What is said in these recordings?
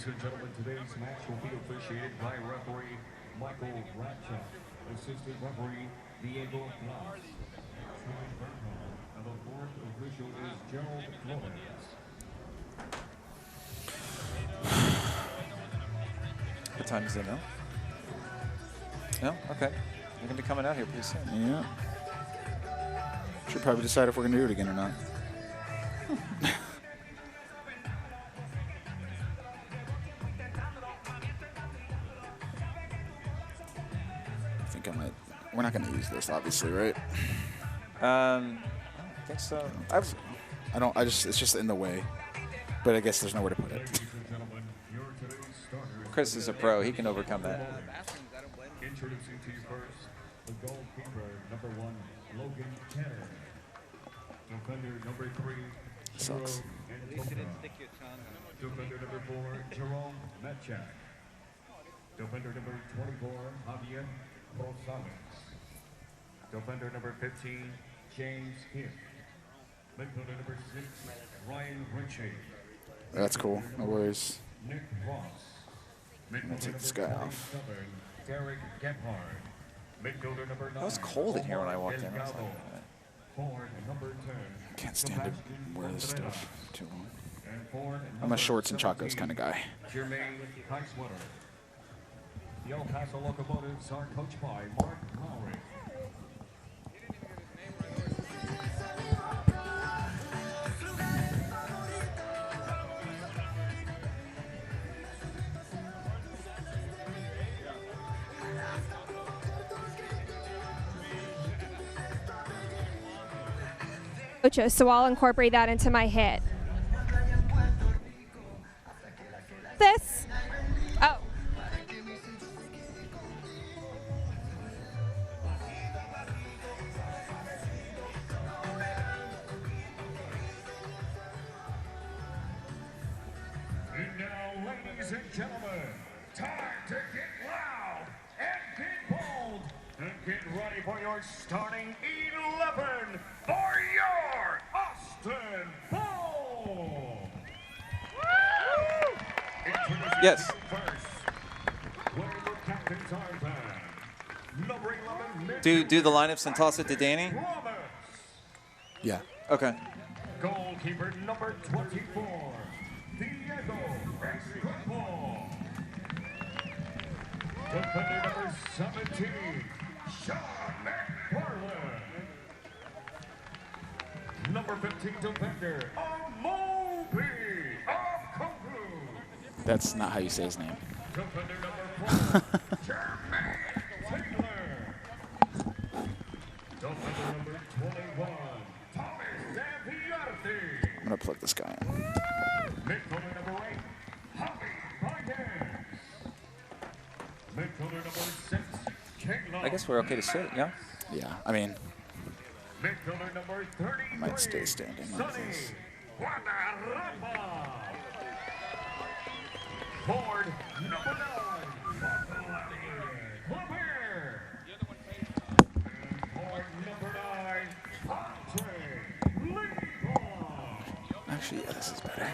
Ladies and gentlemen, today's match will be officiated by referee Michael Ratchett, assistant referee Diego Blas, and the fourth official is Gerald Flores. What time is it now? No? Okay. You're going to be coming out here pretty soon. Yeah. Should probably decide if we're going to do it again or not. I think I might. We're not going to use this, obviously, right? I don't think so. I don't. It's just in the way. But I guess there's nowhere to put it. Chris is a pro. He can overcome that. Introducing to you first the goalkeeper, number 1, Logan Tanner. Defender number 3, Sucks. Defender number 4, Jerome Metchak. Defender number 24, Javier Rosales. Defender number 15, James Hick. Midfielder number 6, Ryan Richie. That's cool. No worries. Nick Ross. I'm going to take this guy off. Derek Gebhardt. Midfielder number 9. It was cold in here when I walked in. I was like, Forward number 10. Can't stand to wear this stuff too long. I'm a shorts and chacos kind of guy. Jermaine Taylor. The El Paso Locomotives are coached by Mark Lowry. So I'll incorporate that into my hit. This. Oh. And now, ladies and gentlemen, time to get loud and get bold and get ready for your starting 11 for your Austin Bowl. yes. Do the lineups and toss it to Danny? Yeah. Okay. Goalkeeper number 24, Diego Escobar. Defender number 17, Sean McFarland. Number 15 defender, Amobi of Congo. That's not how you say his name. Defender number 4, Jermaine Taylor. Defender number 21, Thomas Zampiardi. I'm going to plug this guy in. Midfielder number 8, Javi Vargas. Midfielder number 6, Kayla. I guess we're okay to sit, yeah? Yeah, I mean, Midfielder number 33, I might stay standing like Sonny this. Guadarrama. Forward number 9, Claver. And forward number 9, Andre Lima. Actually, yeah, this is better.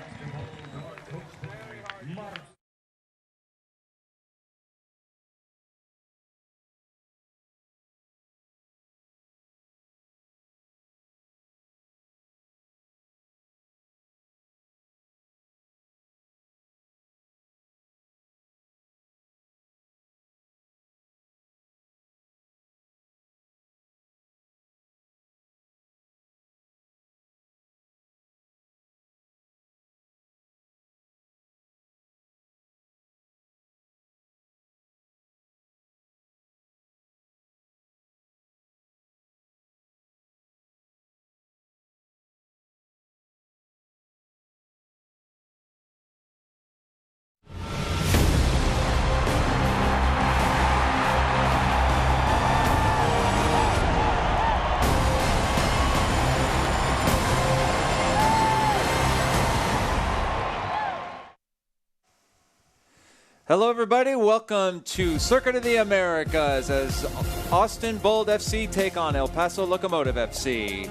Hello, everybody. Welcome to Circuit of the Americas as Austin Bold FC take on El Paso Locomotive FC.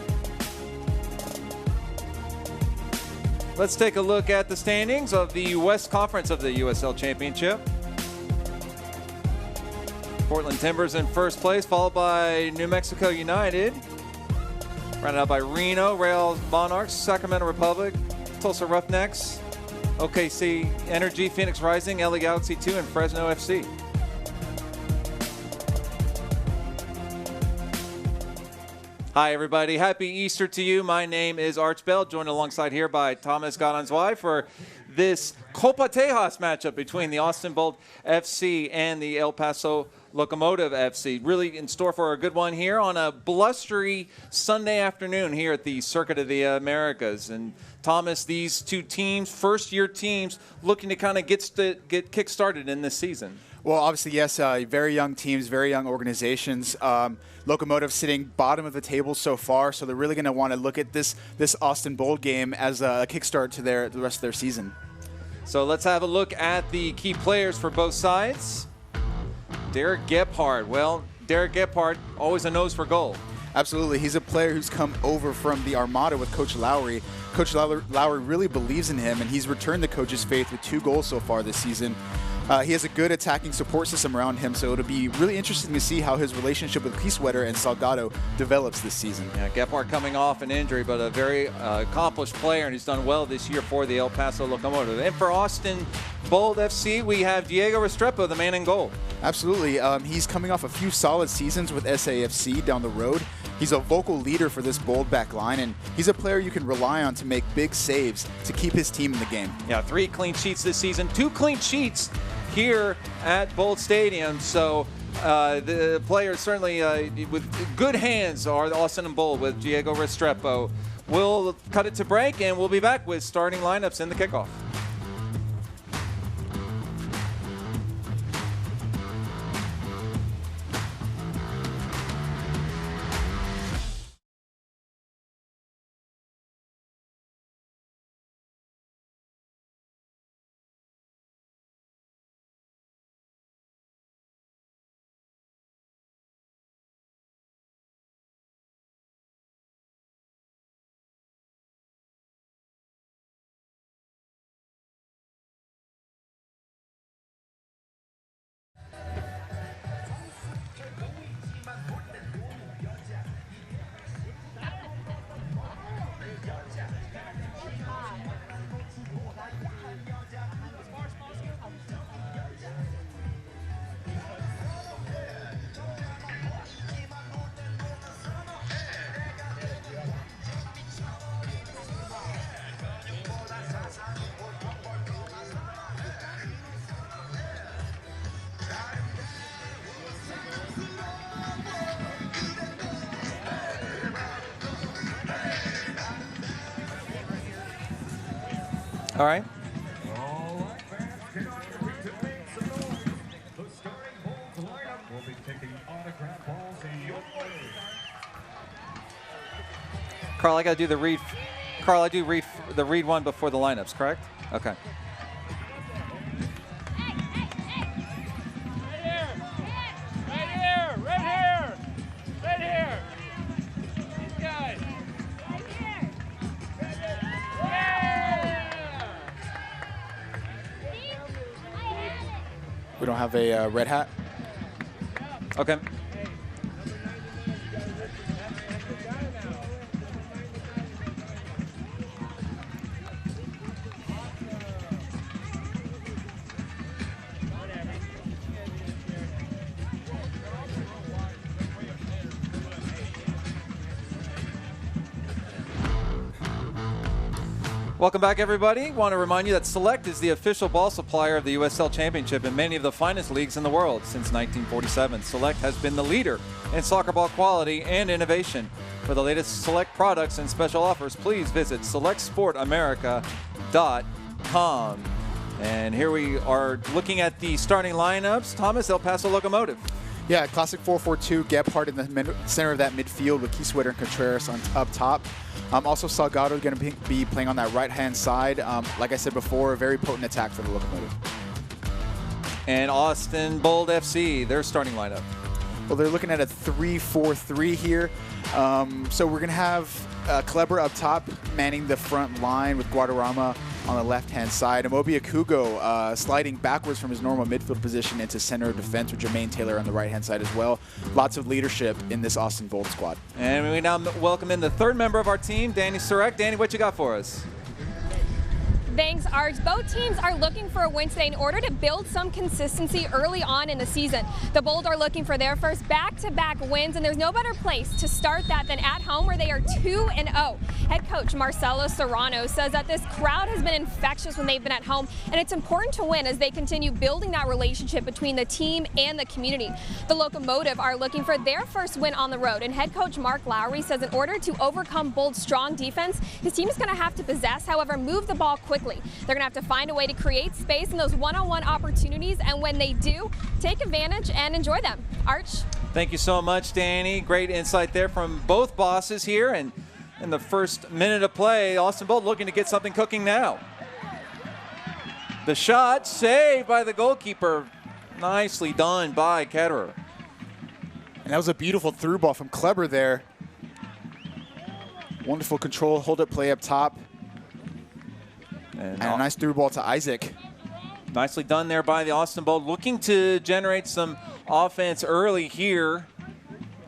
let's take a look at the standings of the West Conference of the USL Championship. Portland Timbers in first place, followed by New Mexico United. Rounded out by Reno, Real Monarchs, Sacramento Republic, Tulsa Roughnecks, OKC Energy, Phoenix Rising, LA Galaxy 2, and Fresno FC. Hi, everybody. Happy Easter to you. My name is Arch Bell, joined alongside here by Thomas Godonzwai for this Copa Tejas matchup between the Austin Bold FC and the El Paso Locomotive FC. Really in store for a good one here on a blustery Sunday afternoon here at the Circuit of the Americas. And Thomas, these two teams, first-year teams, looking to kind of get kick-started in this season. Well, obviously, yes, very young teams, very young organizations. Locomotive sitting bottom of the table so far, so they're really going to want to look at this Austin Bold game as a kickstart to the rest of their season. So let's have a look at the key players for both sides. Derek Gebhardt. Well, Derek Gebhardt, always a nose for goal. Absolutely. He's a player who's come over from the Armada with Coach Lowry. Coach Lowry really believes in him, and he's returned the coach's faith with 2 goals so far this season. He has a good attacking support system around him, so it'll be really interesting to see how his relationship with Keysweater and Salgado develops this season. Yeah, Gebhardt coming off an injury, but a very accomplished player, and he's done well this year for the El Paso Locomotive. And for Austin Bold FC, we have Diego Restrepo, the man in goal. Absolutely. He's coming off a few solid seasons with SAFC down the road. He's a vocal leader for this Bold back line, and he's a player you can rely on to make big saves to keep his team in the game. Yeah, 3 clean sheets this season, 2 clean sheets here at Bold Stadium. So the players certainly with good hands are Austin and Bold with Diego Restrepo. We'll cut it to break, and we'll be back with starting lineups in the kickoff. All right. Carl, I got to do the read. Carl, I do the read one before the lineups, correct? Okay. We don't have a red hat? Okay. Welcome back, everybody. Want to remind you that Select is the official ball supplier of the USL Championship in many of the finest leagues in the world. Since 1947, Select has been the leader in soccer ball quality and innovation. For the latest Select products and special offers, please visit selectsportamerica.com. And here we are looking at the starting lineups. Thomas, El Paso Locomotive. Yeah, classic 4-4-2, Gebhardt in the center of that midfield with Keysweater and Contreras up top. Also, Salgado going to be playing on that right-hand side. Like I said before, a very potent attack for the Locomotive. And Austin Bold FC, their starting lineup. Well, they're looking at a 3-4-3 here. So we're going to have Kleber up top manning the front line with Guadarrama on the left-hand side. Amobi Akugo sliding backwards from his normal midfield position into center of defense with Jermaine Taylor on the right-hand side as well. Lots of leadership in this Austin Bold squad. And we now welcome in the third member of our team, Danny Surek. Danny, what you got for us? Thanks, Arch. Both teams are looking for a win today in order to build some consistency early on in the season. The Bold are looking for their first back-to-back wins, and there's no better place to start that than at home, where they are 2-0. Head coach Marcelo Serrano says that this crowd has been infectious when they've been at home, and it's important to win as they continue building that relationship between the team and the community. The Locomotive are looking for their first win on the road, and head coach Mark Lowry says in order to overcome Bold's strong defense, his team is going to have to possess, however, move the ball quickly. They're going to have to find a way to create space in those one-on-one opportunities, and when they do, take advantage and enjoy them. Arch? Thank you so much, Danny. Great insight there from both bosses here. And in the first minute of play, Austin Bold looking to get something cooking now. The shot saved by the goalkeeper. Nicely done by Ketterer. And that was a beautiful through ball from Kleber there. Wonderful control, hold up play up top. And a nice through ball to Isaac. Nicely done there by the Austin Bold, looking to generate some offense early here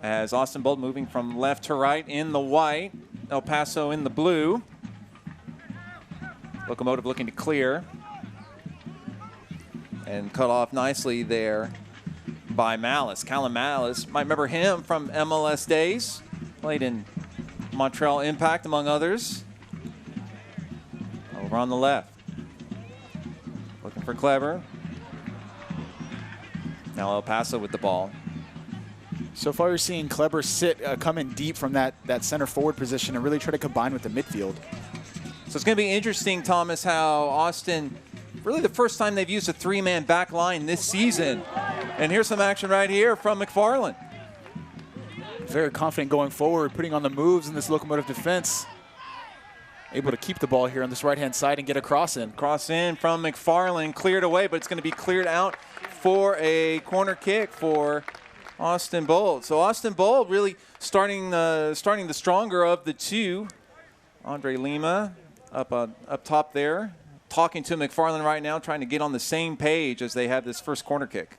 as Austin Bold moving from left to right in the white, El Paso in the blue. Locomotive looking to clear and cut off nicely there by Malice. Callum Malice, might remember him from MLS days, played in Montreal Impact among others. Over on the left. Looking for Kleber. Now El Paso with the ball. So far you're seeing Kleber come in deep from that center forward position and really try to combine with the midfield. So it's going to be interesting, Thomas, how Austin, really the first time they've used a three-man back line this season. And here's some action right here from McFarland. Very confident going forward, putting on the moves in this Locomotive defense. Able to keep the ball here on this right-hand side and get a cross in. Cross in from McFarland, cleared away, but it's going to be cleared out for a corner kick for Austin Bold. So Austin Bold really starting the stronger of the two. Andre Lima up top there, talking to McFarland right now, trying to get on the same page as they have this first corner kick.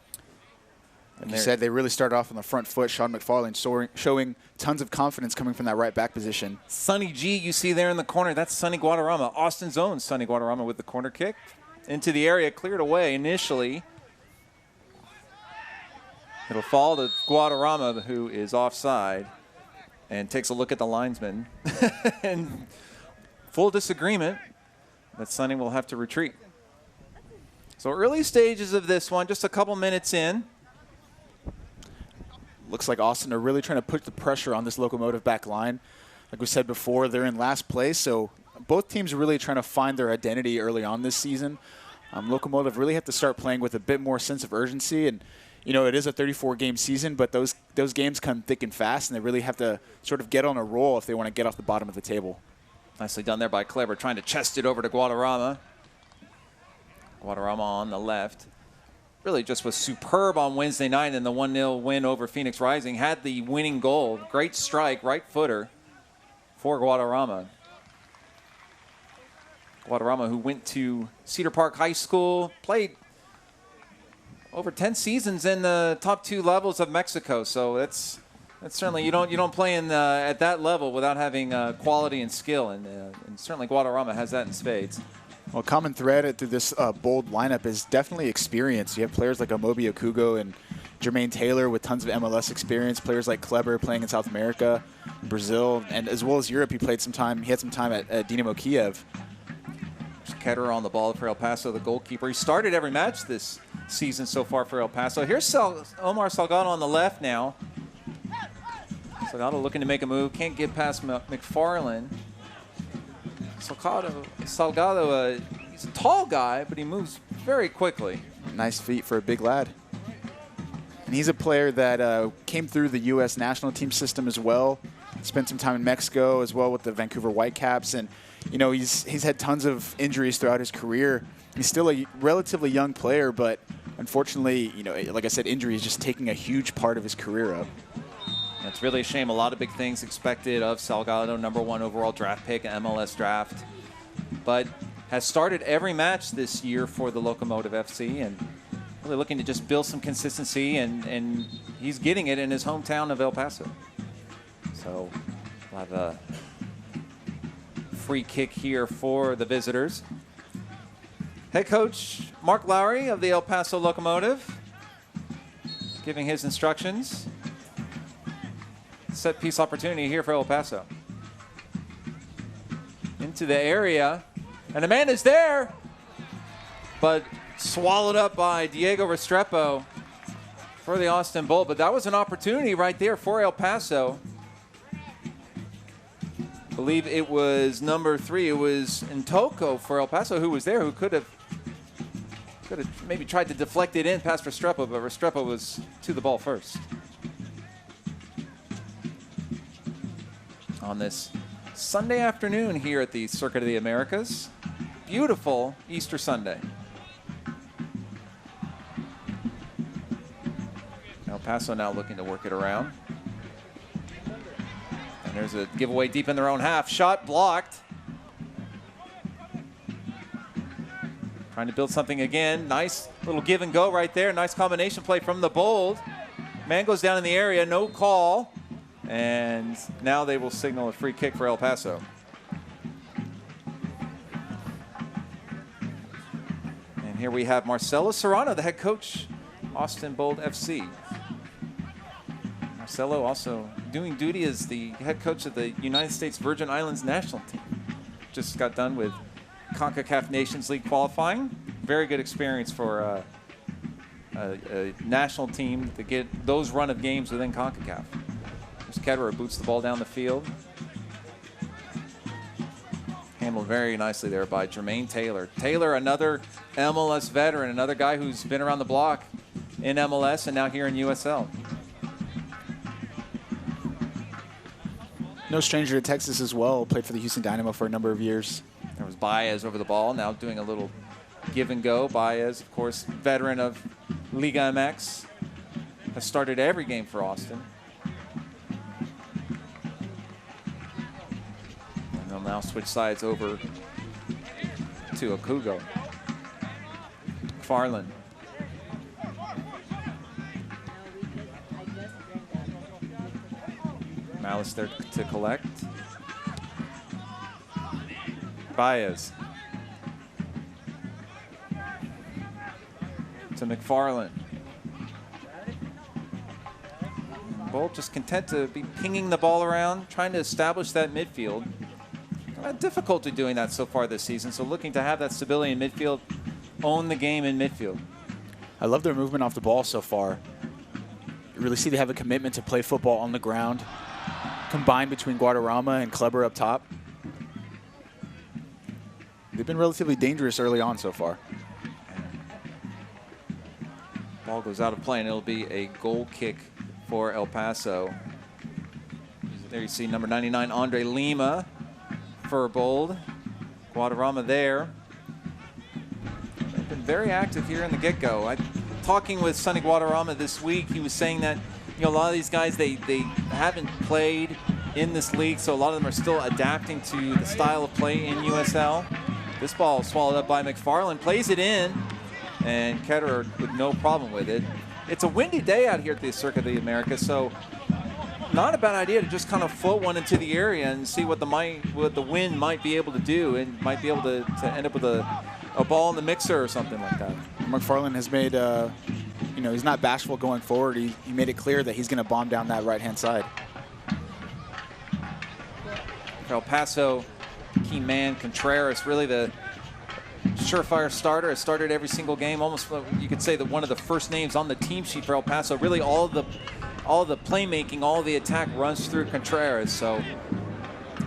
Like you said, they really started off on the front foot. Sean McFarland showing tons of confidence coming from that right back position. Sonny G, you see there in the corner, that's Sonny Guadarrama. Austin's own Sonny Guadarrama with the corner kick. Into the area, cleared away initially. It'll fall to Guadarrama, who is offside, and takes a look at the linesman. And full disagreement that Sonny will have to retreat. So early stages of this one, just a couple minutes in. Looks like Austin are really trying to put the pressure on this Locomotive back line. Like we said before, they're in last place, so both teams are really trying to find their identity early on this season. Locomotive really have to start playing with a bit more sense of urgency, and you know, it is a 34-game season, but those games come thick and fast, and they really have to sort of get on a roll if they want to get off the bottom of the table. Nicely done there by Kleber, trying to chest it over to Guadarrama. Guadarrama on the left. Really just was superb on Wednesday night in the 1-0 win over Phoenix Rising. Had the winning goal. Great strike, right footer for Guadarrama. Guadarrama, who went to Cedar Park High School, played over 10 seasons in the top 2 levels of Mexico. So that's certainly, you don't play in at that level without having quality and skill, and certainly Guadarrama has that in spades. Well, common thread through this Bold lineup is definitely experience. You have players like Amobi Akugo and Jermaine Taylor with tons of MLS experience. Players like Kleber playing in South America, Brazil, and as well as Europe. He had some time at Dynamo Kiev. Ketterer on the ball for El Paso, the goalkeeper. He started every match this season so far for El Paso. Here's Omar Salgado on the left now. Salgado looking to make a move. Can't get past McFarland. Salgado, he's a tall guy, but he moves very quickly. Nice feet for a big lad. And he's a player that came through the U.S. national team system as well. Spent some time in Mexico as well with the Vancouver Whitecaps. And, you know, he's had tons of injuries throughout his career. He's still a relatively young player, but unfortunately, you know, like I said, injury is just taking a huge part of his career up. It's really a shame. A lot of big things expected of Salgado, #1 overall draft pick, MLS draft. But has started every match this year for the Locomotive FC and really looking to just build some consistency, and he's getting it in his hometown of El Paso. So we'll have a free kick here for the visitors. Head coach Mark Lowry of the El Paso Locomotive giving his instructions. Set piece opportunity here for El Paso. Into the area, and a man is there, but swallowed up by Diego Restrepo for the Austin Bolt. But that was an opportunity right there for El Paso. I believe it was number 3. It was Ntoko for El Paso who was there, who could have maybe tried to deflect it in past Restrepo, but Restrepo was to the ball first. On this Sunday afternoon here at the Circuit of the Americas. Beautiful Easter Sunday. El Paso now looking to work it around. And there's a giveaway deep in their own half. Shot blocked. Trying to build something again. Nice little give and go right there. Nice combination play from the Bold. Man goes down in the area, no call. And now they will signal a free kick for El Paso. And here we have Marcelo Serrano, the head coach, Austin Bold FC. Marcelo also doing duty as the head coach of the United States Virgin Islands national team. Just got done with CONCACAF Nations League qualifying. Very good experience for a national team to get those run of games within CONCACAF. Ketterer boots the ball down the field. Handled very nicely there by Jermaine Taylor. Taylor, another MLS veteran, another guy who's been around the block in MLS and now here in USL. No stranger to Texas as well. Played for the Houston Dynamo for a number of years. There was Baez over the ball, now doing a little give and go. Baez, of course, veteran of Liga MX. Has started every game for Austin. They'll now switch sides over to Okugo. McFarland. Malice there to collect. Baez. To McFarland. Bolt just content to be pinging the ball around, trying to establish that midfield. Had difficulty doing that so far this season, so looking to have that stability in midfield, own the game in midfield. I love their movement off the ball so far. You really see they have a commitment to play football on the ground, combined between Guadarrama and Kleber up top. They've been relatively dangerous early on so far. Ball goes out of play, and it'll be a goal kick for El Paso. There you see number 99, Andre Lima. For Bold. Guadarrama there. They've been very active here in the get-go. Talking with Sonny Guadarrama this week, he was saying that a lot of these guys, they haven't played in this league, so a lot of them are still adapting to the style of play in USL. This ball swallowed up by McFarland, plays it in, and Ketterer with no problem with it. It's a windy day out here at the Circuit of the Americas, so not a bad idea to just kind of float one into the area and see what the wind might be able to do, and might be able to end up with a ball in the mixer or something like that. McFarland has made, he's not bashful going forward. He made it clear that he's going to bomb down that right-hand side. El Paso, key man, Contreras, really the surefire starter. Has started every single game. Almost, you could say that one of the first names on the team sheet for El Paso. Really all the playmaking, all the attack runs through Contreras. So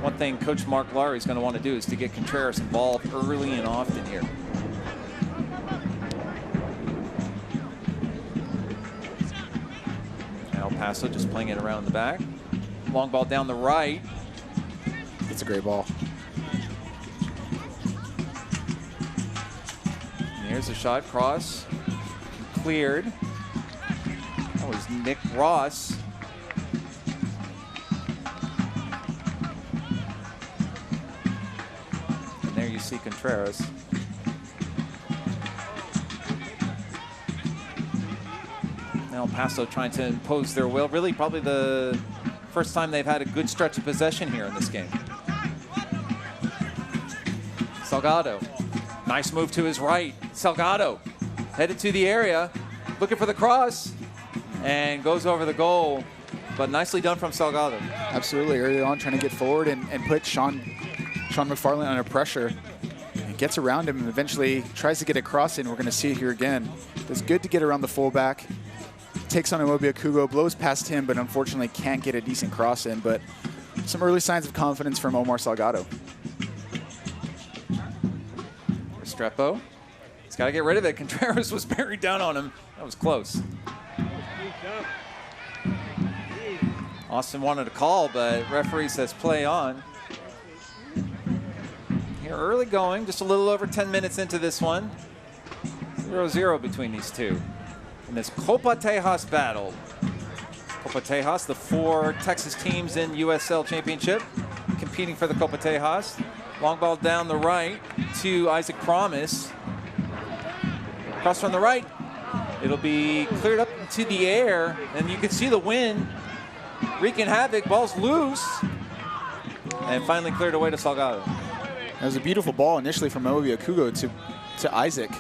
one thing Coach Mark Lowry is going to want to do is to get Contreras involved early and often here. El Paso just playing it around the back. Long ball down the right. It's a great ball. And here's a shot, cross, cleared. That was Nick Ross. see Contreras. Now El Paso trying to impose their will. Really probably the first time they've had a good stretch of possession here in this game. Salgado, nice move to his right. Salgado headed to the area, looking for the cross, and goes over the goal. But nicely done from Salgado. Absolutely, early on trying to get forward and put Sean McFarland under pressure. He gets around him and eventually tries to get a cross in. We're going to see it here again. It's good to get around the fullback. Takes on Immobile Kugo, blows past him, but unfortunately can't get a decent cross in. But some early signs of confidence from Omar Salgado. Restrepo. He's got to get rid of it. Contreras was buried down on him. That was close. Austin wanted a call, but referee says play on. Here early going, just a little over 10 minutes into this one. 0-0 between these two in this Copa Tejas battle. Copa Tejas, the 4 Texas teams in USL Championship competing for the Copa Tejas. Long ball down the right to Isaac Promise. Cross from the right. It'll be cleared up into the air, and you can see the wind wreaking havoc. Ball's loose, and finally cleared away to Salgado. That was a beautiful ball initially from Immobile Kugo to Isaac.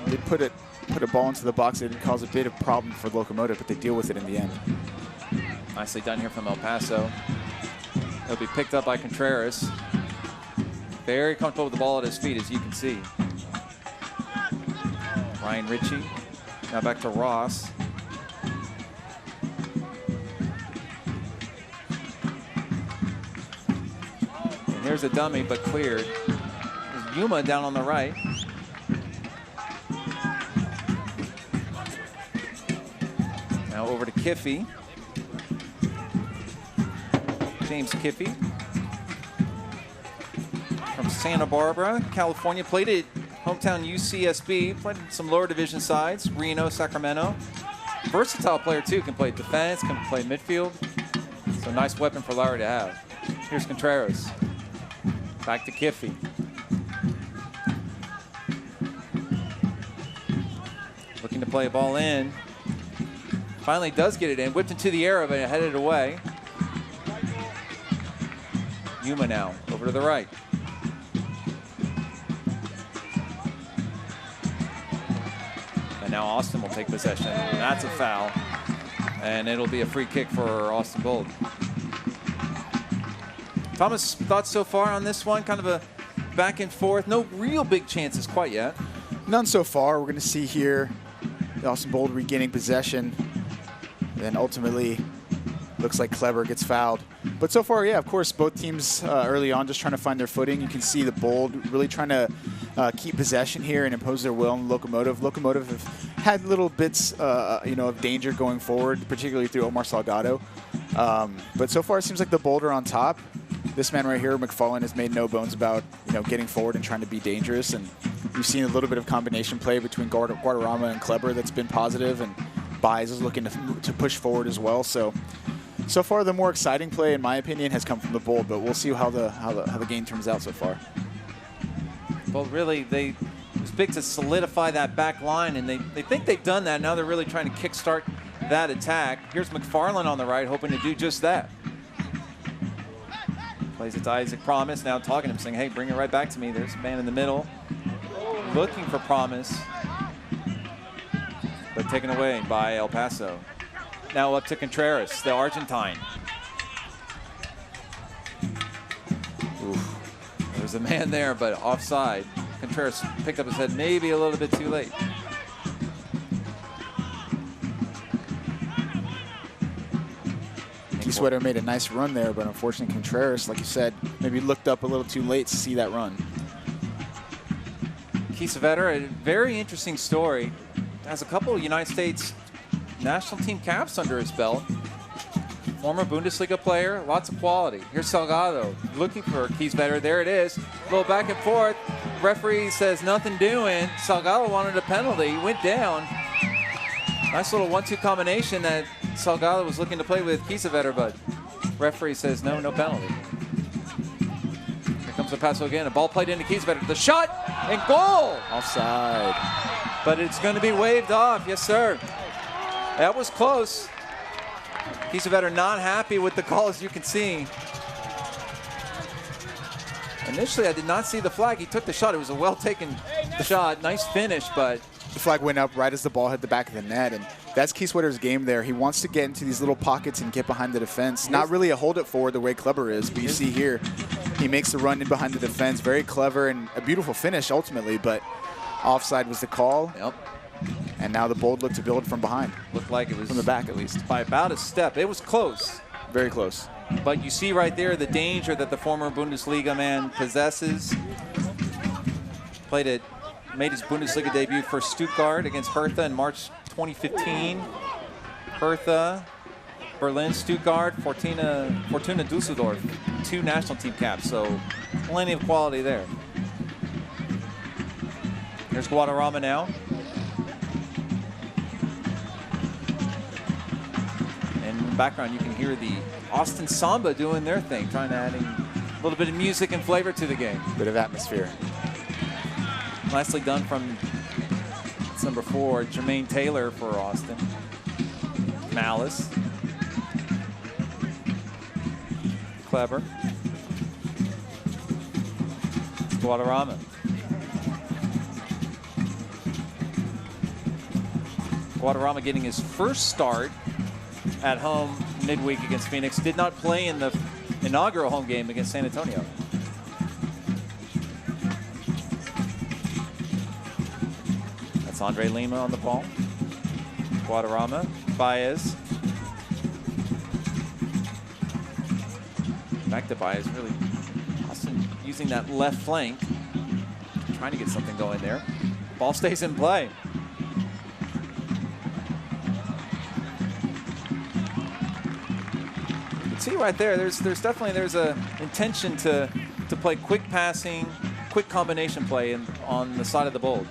They put a ball into the box. It did cause a bit of problem for Locomotive, but they deal with it in the end. Nicely done here from El Paso. It'll be picked up by Contreras. Very comfortable with the ball at his feet, as you can see. Ryan Richie. Now back to Ross. And here's a dummy, but cleared. There's Yuma down on the right. Now over to Kiffey. James Kiffey from Santa Barbara, California. Played at hometown UCSB, played in some lower division sides, Reno, Sacramento. Versatile player too, can play defense, can play midfield. So nice weapon for Lowry to have. Here's Contreras. Back to Kiffey. Looking to play a ball in. Finally does get it in, whipped into the air, but headed away. Yuma now, over to the right. And now Austin will take possession. That's a foul. And it'll be a free kick for Austin Bold. Thomas, thoughts so far on this one? Kind of a back and forth. No real big chances quite yet. None so far. We're going to see here Austin Bold regaining possession. Then ultimately, looks like Kleber gets fouled. But so far, yeah, of course, both teams early on just trying to find their footing. You can see the Bold really trying to keep possession here and impose their will on Locomotive. Locomotive have had little bits, of danger going forward, particularly through Omar Salgado. But so far, it seems like the Bold are on top. This man right here, McFarland, has made no bones about getting forward and trying to be dangerous. And we've seen a little bit of combination play between Guadarrama and Kleber that's been positive, and Baez is looking to push forward as well. So far, the more exciting play, in my opinion, has come from the Bold, but we'll see how the game turns out so far. Well, really, it was big to solidify that back line, and they think they've done that. Now they're really trying to kickstart that attack. Here's McFarland on the right, hoping to do just that. Plays it to Isaac Promise, now talking to him, saying, hey, bring it right back to me. There's a man in the middle, looking for Promise, but taken away by El Paso. Now up to Contreras, the Argentine. Oof. There's a man there, but offside. Contreras picked up his head maybe a little bit too late. Sweater made a nice run there, but unfortunately Contreras, like you said, maybe looked up a little too late to see that run. Kiesewetter, a very interesting story. Has a couple of United States national team caps under his belt. Former Bundesliga player, lots of quality. Here's Salgado looking for Kiesewetter. There it is. A little back and forth. Referee says nothing doing. Salgado wanted a penalty, went down. Nice little 1-2 combination that Salgado was looking to play with Kiesewetter, but referee says no penalty. Here comes El Paso again. A ball played into Kiesewetter. The shot and goal. Offside. But it's going to be waved off. Yes, sir. That was close. Kiesewetter not happy with the call, as you can see. Initially, I did not see the flag. He took the shot. It was a well-taken shot. Nice finish, but The flag went up right as the ball hit the back of the net, and that's Kiesewetter game there. He wants to get into these little pockets and get behind the defense. Not really a hold it forward the way Kleber is, but you see here, he makes the run in behind the defense. Very clever and a beautiful finish ultimately, but offside was the call. Yep. And now the Bold look to build from behind. Looked like it was from the back at least. By about a step. It was close. Very close. But you see right there the danger that the former Bundesliga man possesses. Made his Bundesliga debut for Stuttgart against Hertha in March 2015. Hertha, Berlin, Stuttgart, Fortuna Düsseldorf, 2 national team caps, so plenty of quality there. Here's Guadarrama now. And in the background you can hear the Austin Samba doing their thing, trying to add a little bit of music and flavor to the game. Bit of atmosphere. Nicely done from number 4, Jermaine Taylor for Austin. Malice. Clever. Guadarrama. Guadarrama getting his first start at home midweek against Phoenix. Did not play in the inaugural home game against San Antonio. That's Andre Lima on the ball. Guadarrama, Baez. Back to Baez, really Austin using that left flank. Trying to get something going there. Ball stays in play. You can see right there, there's definitely a intention to play quick passing, quick combination play on the side of the Bold.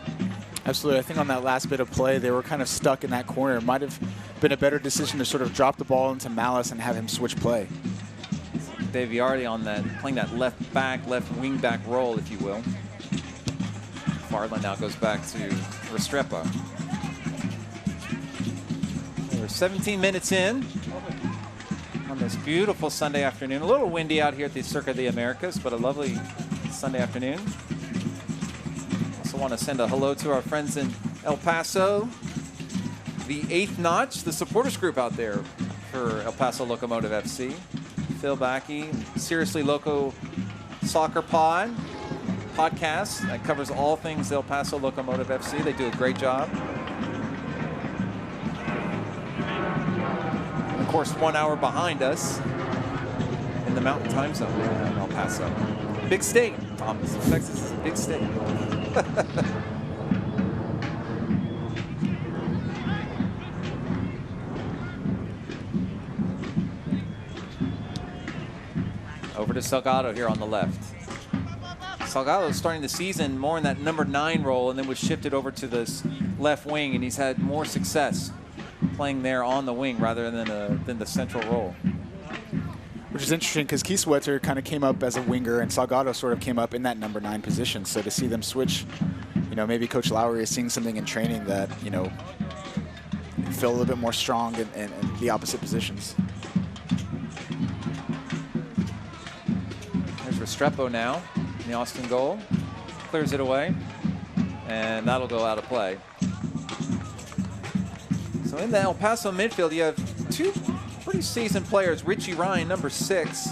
Absolutely. I think on that last bit of play, they were kind of stuck in that corner. It might have been a better decision to sort of drop the ball into Malice and have him switch play. Dave Viardi on that, playing that left wing back role, if you will. Farland now goes back to Restrepo. We're 17 minutes in on this beautiful Sunday afternoon. A little windy out here at the Circuit of the Americas, but a lovely Sunday afternoon. Also want to send a hello to our friends in El Paso, the 8th Notch, the supporters group out there for El Paso Locomotive FC. Phil Backey, Seriously Loco Soccer podcast that covers all things El Paso Locomotive FC. They do a great job. And of course, 1 hour behind us in the Mountain Time Zone there in El Paso. Big state, Thomas. Texas is a big state. Over to Salgado here on the left. Salgado is starting the season more in that number 9 role and then was shifted over to this left wing, and he's had more success playing there on the wing rather than the central role. Which is interesting because Kiesewetter kind of came up as a winger and Salgado sort of came up in that number 9 position. So to see them switch, you know, maybe Coach Lowry is seeing something in training that, you know, feel a little bit more strong in the opposite positions. There's Restrepo now in the Austin goal. Clears it away, and that'll go out of play. So in the El Paso midfield, you have 2 pretty seasoned players. Richie Ryan, number 6,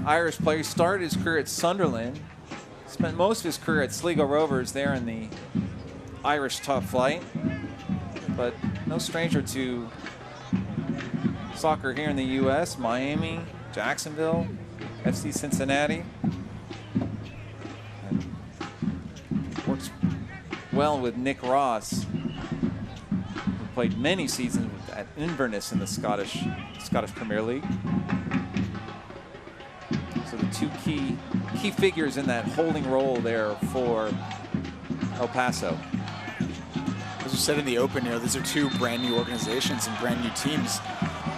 Irish player. He started his career at Sunderland. Spent most of his career at Sligo Rovers there in the Irish top flight. But no stranger to soccer here in the U.S. Miami, Jacksonville, FC Cincinnati. And works well with Nick Ross, who played many seasons at Inverness in the Scottish Premier League. So the 2 key figures in that holding role there for El Paso. As we said in the open, you know, these are 2 brand new organizations and brand new teams.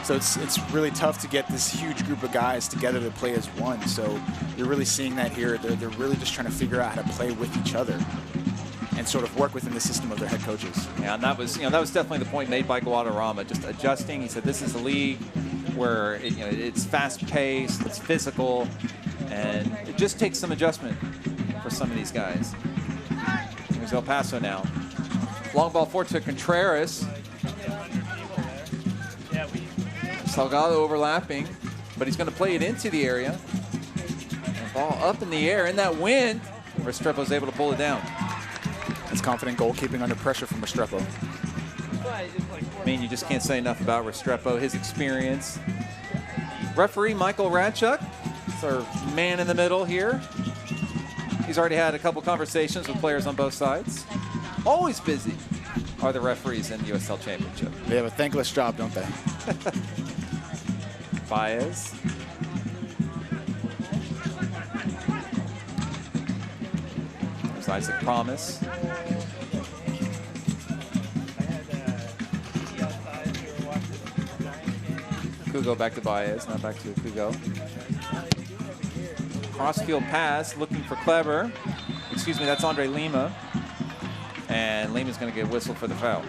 So it's really tough to get this huge group of guys together to play as one. So you're really seeing that here. They're really just trying to figure out how to play with each other and sort of work within the system of their head coaches. Yeah, and that was definitely the point made by Guadarrama, just adjusting. He said this is a league where it's fast-paced, it's physical, and it just takes some adjustment for some of these guys. Here's El Paso now. Long ball forward to Contreras. Salgado overlapping, but he's going to play it into the area. And ball up in the air in that wind. Restrepo's able to pull it down. It's confident goalkeeping under pressure from Restrepo. I mean, you just can't say enough about Restrepo, his experience. Referee Michael Radchuk is our man in the middle here. He's already had a couple conversations with players on both sides. Always busy are the referees in the USL Championship. They have a thankless job, don't they? Baez. There's Isaac Promise. Kugo back to Baez, now back to Kugo. Crossfield pass, looking for Clever. Excuse me, that's Andre Lima. And Lima's going to get whistled for the foul.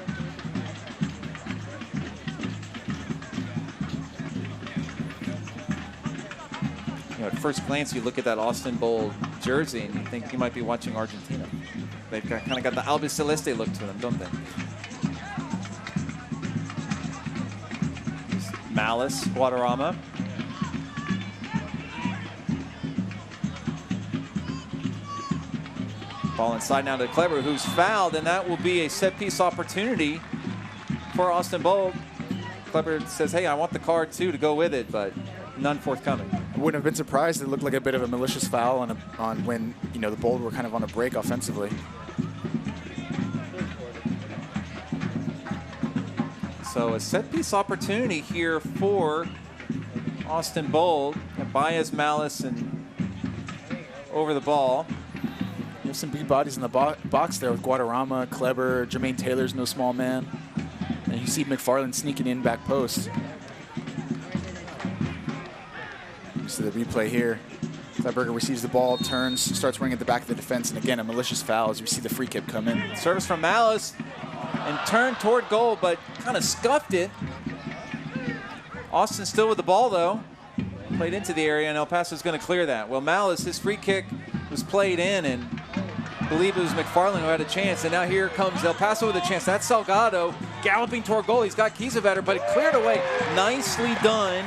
At first glance, you look at that Austin Bold jersey and you think you might be watching Argentina. They've kind of got the albiceleste look to them, don't they? Malice, Guadarrama. Ball inside now to Clever, who's fouled, and that will be a set-piece opportunity for Austin Bold. Clever says, hey, I want the card too to go with it, but none forthcoming. I wouldn't have been surprised. It looked like a bit of a malicious foul on when the Bold were kind of on a break offensively. So a set-piece opportunity here for Austin Bold. Baez, Malice, and over the ball. There's some big bodies in the box there with Guadarrama, Kleber, Jermaine Taylor's no small man. And you see McFarland sneaking in back post. You see the replay here. Kleberger receives the ball, turns, starts running at the back of the defense, and again, a malicious foul as we see the free kick come in. Service from Malice and turned toward goal, but kind of scuffed it. Austin still with the ball, though. Played into the area, and El Paso's going to clear that. Well, Malice, his free kick was played in, and I believe it was McFarland who had a chance. And now here comes El Paso with a chance. That's Salgado galloping toward goal. He's got Kiesewetter, but it cleared away. Nicely done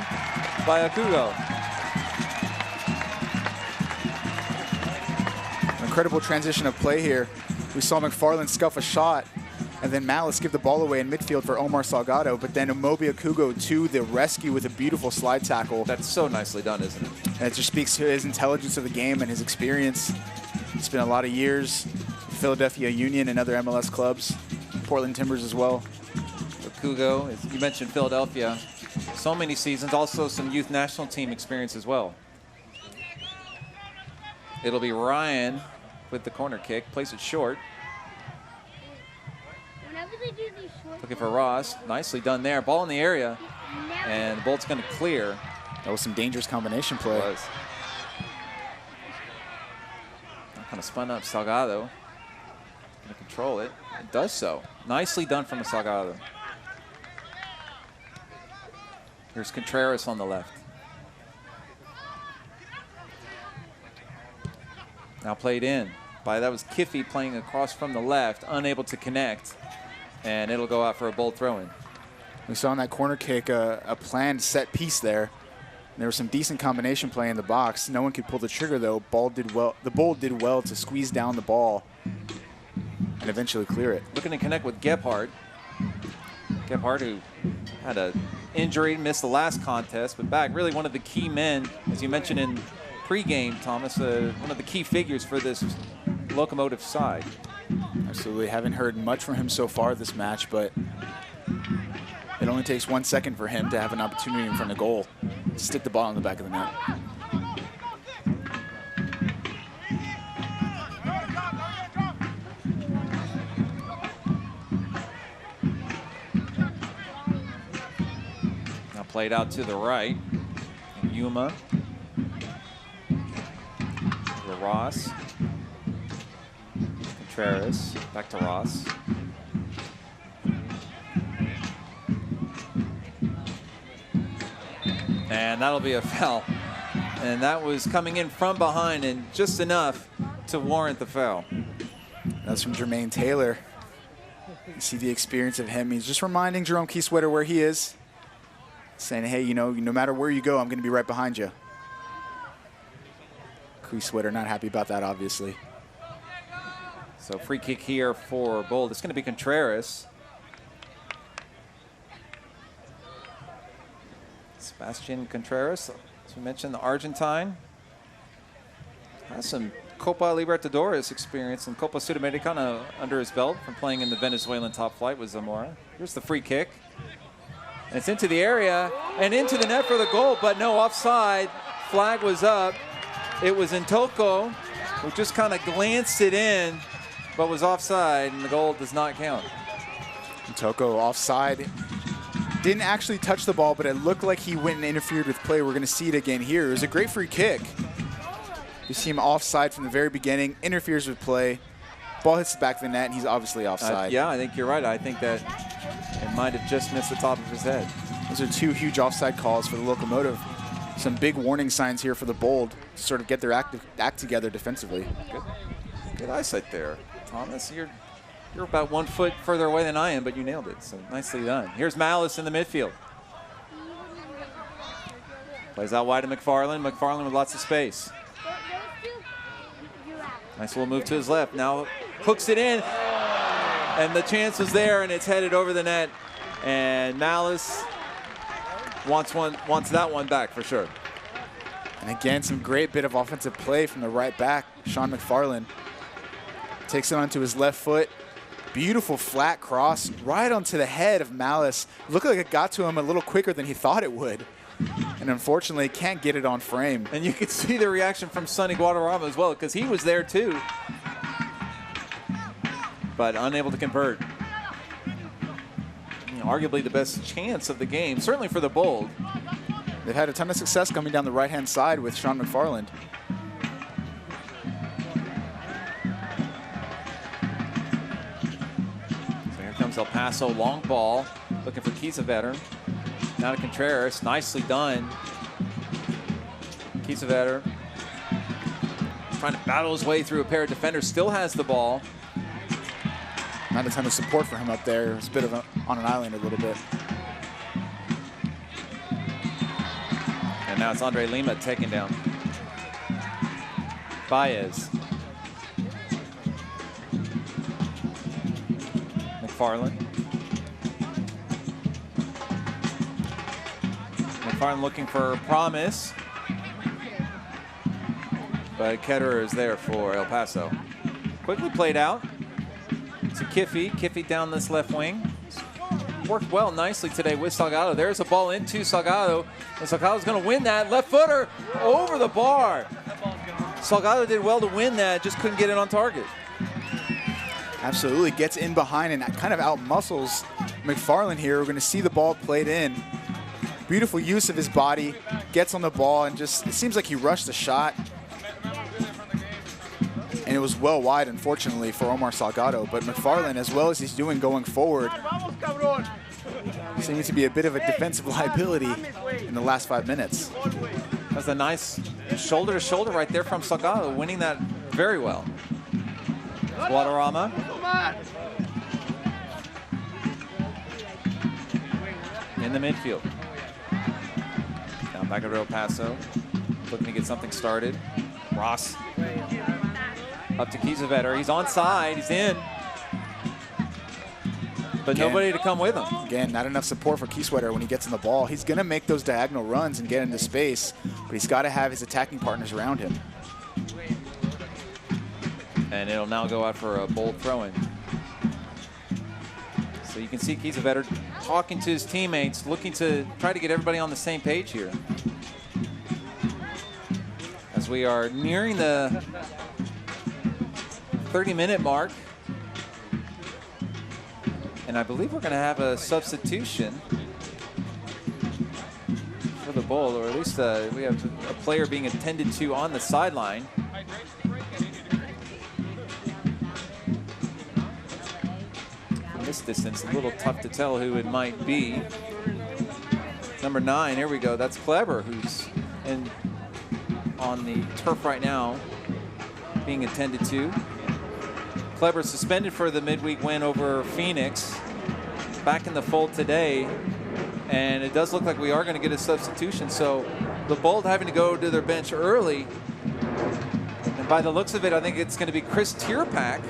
by Akugo. Incredible transition of play here. We saw McFarland scuff a shot, and then Malice give the ball away in midfield for Omar Salgado, but then Amobi Akugo to the rescue with a beautiful slide tackle. That's so nicely done, isn't it? And it just speaks to his intelligence of the game and his experience. It's been a lot of years. Philadelphia Union and other MLS clubs. Portland Timbers as well. Akugo, you mentioned Philadelphia. So many seasons, also some youth national team experience as well. It'll be Ryan with the corner kick, plays it short. Looking for Ross. Nicely done there. Ball in the area. And the Bolt's going to clear. That was some dangerous combination play. It was. Kind of spun up Salgado. Going to control it. It does so. Nicely done from Salgado. Here's Contreras on the left. Now played in. That was Kiffey playing across from the left, unable to connect. And it'll go out for a bold throw-in. We saw in that corner kick a planned set piece there. There was some decent combination play in the box. No one could pull the trigger, though. The Bold did well to squeeze down the ball and eventually clear it. Looking to connect with Gebhardt. Gebhardt, who had an injury, missed the last contest, but back really one of the key men, as you mentioned in pregame, Thomas, one of the key figures for this Locomotive side. Absolutely. Haven't heard much from him so far this match, but it only takes 1 second for him to have an opportunity in front of goal. Stick the ball in the back of the net. played out to the right. And Yuma. To Ross. Contreras. Back to Ross. And that'll be a foul. And that was coming in from behind and just enough to warrant the foul. That's from Jermaine Taylor. You see the experience of him. He's just reminding Jerome Keysweater where he is. Saying, hey, no matter where you go, I'm going to be right behind you. Keysweater not happy about that, obviously. So free kick here for Bold. It's going to be Contreras. Sebastian Contreras, as we mentioned, the Argentine. Has some Copa Libertadores experience and Copa Sudamericana under his belt from playing in the Venezuelan top flight with Zamora. Here's the free kick. And it's into the area and into the net for the goal, but no offside. Flag was up. It was Ntoko, who just kind of glanced it in, but was offside, and the goal does not count. Ntoko offside. Didn't actually touch the ball, but it looked like he went and interfered with play. We're going to see it again here. It was a great free kick. You see him offside from the very beginning, interferes with play. Ball hits the back of the net, and he's obviously offside. Yeah, I think you're right. I think that it might have just missed the top of his head. Those are two huge offside calls for the Locomotive. Some big warning signs here for the Bold to sort of get their act together defensively. Good eyesight there, Thomas. You're about 1 foot further away than I am, but you nailed it, so nicely done. Here's Malice in the midfield. Plays out wide to McFarland. McFarland with lots of space. Nice little move to his left. Now hooks it in, and the chance was there, and it's headed over the net. And Malice wants that one back for sure. And again, some great bit of offensive play from the right back, Sean McFarland. Takes it onto his left foot. Beautiful flat cross right onto the head of Malice. Looked like it got to him a little quicker than he thought it would. And unfortunately, can't get it on frame. And you could see the reaction from Sonny Guadarrama as well, because he was there too, but unable to convert. Arguably the best chance of the game, certainly for the Bold. They've had a ton of success coming down the right-hand side with Sean McFarland. So here comes El Paso, long ball, looking for Kiesewetter. Now to Contreras, nicely done. Kiesewetter trying to battle his way through a pair of defenders, still has the ball. Not a ton of support for him up there. It's a bit of on an island a little bit. And now it's Andre Lima taken down. Baez. McFarland. McFarland looking for Promise. But Ketterer is there for El Paso. Quickly played out to Kiffy. Kiffy down this left wing. Worked well nicely today with Salgado. There's a ball into Salgado. And Salgado's going to win that. Left footer over the bar. Salgado did well to win that, just couldn't get it on target. Absolutely. Gets in behind and kind of out-muscles McFarland here. We're going to see the ball played in. Beautiful use of his body. Gets on the ball and just, it seems like he rushed the shot. And it was well wide, unfortunately, for Omar Salgado. But McFarland, as well as he's doing going forward, seems to be a bit of a defensive liability in the last 5 minutes. That's a nice shoulder-to-shoulder right there from Salgado, winning that very well. Guadarrama. In the midfield. Down back at El Paso. Looking to get something started. Ross. Up to Kiesewetter. He's onside. He's in. But again, nobody to come with him. Again, not enough support for Kiesewetter when he gets on the ball. He's going to make those diagonal runs and get into space, but he's got to have his attacking partners around him. And it'll now go out for a bold throw-in. So you can see Kiesewetter talking to his teammates, looking to try to get everybody on the same page here. As we are nearing the 30-minute mark. And I believe we're going to have a substitution. for the Bold, or at least we have a player being attended to on the sideline. From this distance, a little tough to tell who it might be. Number 9, here we go. That's Kleber, who's on the turf right now, being attended to. Kleber suspended for the midweek win over Phoenix. Back in the fold today, and it does look like we are going to get a substitution. So the Bold having to go to their bench early. And by the looks of it, I think it's going to be Chris Tierpak,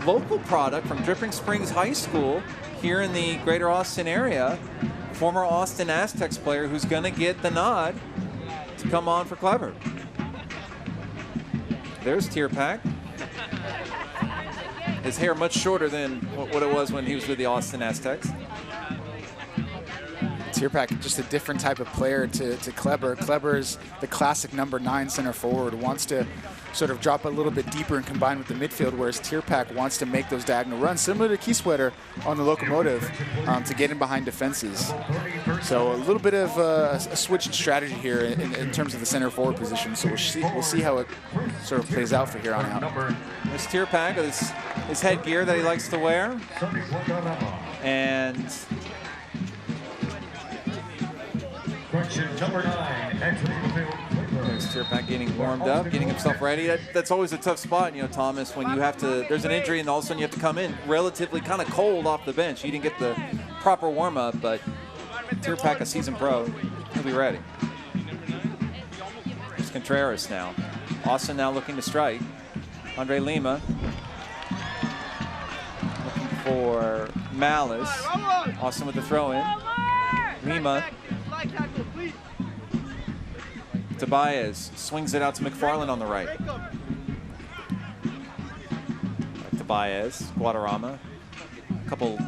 local product from Dripping Springs High School here in the greater Austin area. Former Austin Aztecs player who's going to get the nod to come on for Kleber. There's Tierpak. His hair much shorter than what it was when he was with the Austin Aztecs. Tierpak, just a different type of player to Kleber. Kleber's the classic number 9 center forward, wants to sort of drop a little bit deeper and combine with the midfield, whereas Tierpak wants to make those diagonal runs, similar to Keysweater on the Locomotive, to get in behind defenses. So a little bit of a switch in strategy here in terms of the center forward position. So we'll see how it sort of plays out for here on out. There's Tierpak with his headgear that he likes to wear. And Question number 9, entering the field. there's Tierpak getting warmed up, getting himself ready. That's always a tough spot, you know, Thomas, when you have to, there's an injury and all of a sudden you have to come in relatively kind of cold off the bench. You didn't get the proper warm-up, but Tierpak, a seasoned pro, he'll be ready. There's Contreras now. Austin now looking to strike. Andre Lima looking for Malice. Austin with the throw-in. Lima. Tobias swings it out to McFarland on the right. Tobias, Guadarrama. A couple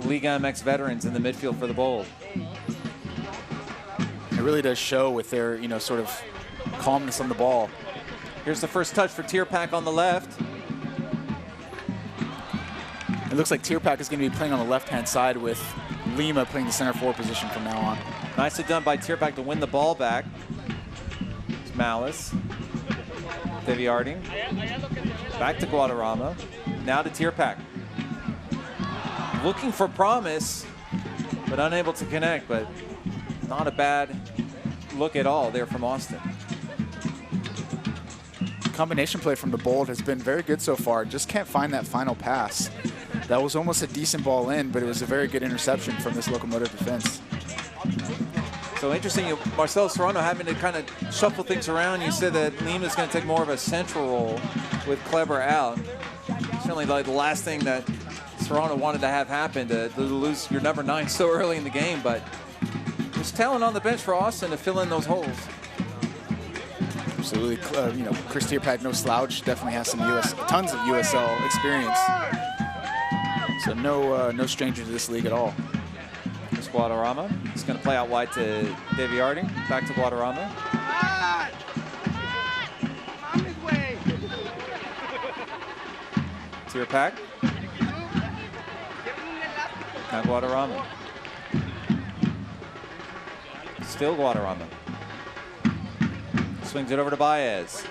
Liga MX veterans in the midfield for the Bold. It really does show with their, you know, sort of calmness on the ball. Here's the first touch for Tierpak on the left. It looks like Tierpak is going to be playing on the left-hand side with Lima playing the center forward position from now on. Nicely done by Tierpak to win the ball back. It's Malice. Deviarding. Back to Guadarrama. Now to Tierpak. Looking for promise, but unable to connect, but not a bad look at all there from Austin. Combination play from the Bold has been very good so far. Just can't find that final pass. That was almost a decent ball in, but it was a very good interception from this Locomotive defense. So interesting, Marcelo Serrano having to kind of shuffle things around. You said that Lima's going to take more of a central role with Kleber out. Certainly like the last thing that Serrano wanted to have happen, to lose your number 9 so early in the game, but there's talent on the bench for Austin to fill in those holes. Absolutely, you know, Chris Tierpak, no slouch, definitely has some tons of USL experience. So no stranger to this league at all. Here's Guadarrama. He's going to play out wide to Deviarding. Back to Guadarrama. Tierpak. Now Guadarrama. Still Guadarrama. Swings it over to Baez.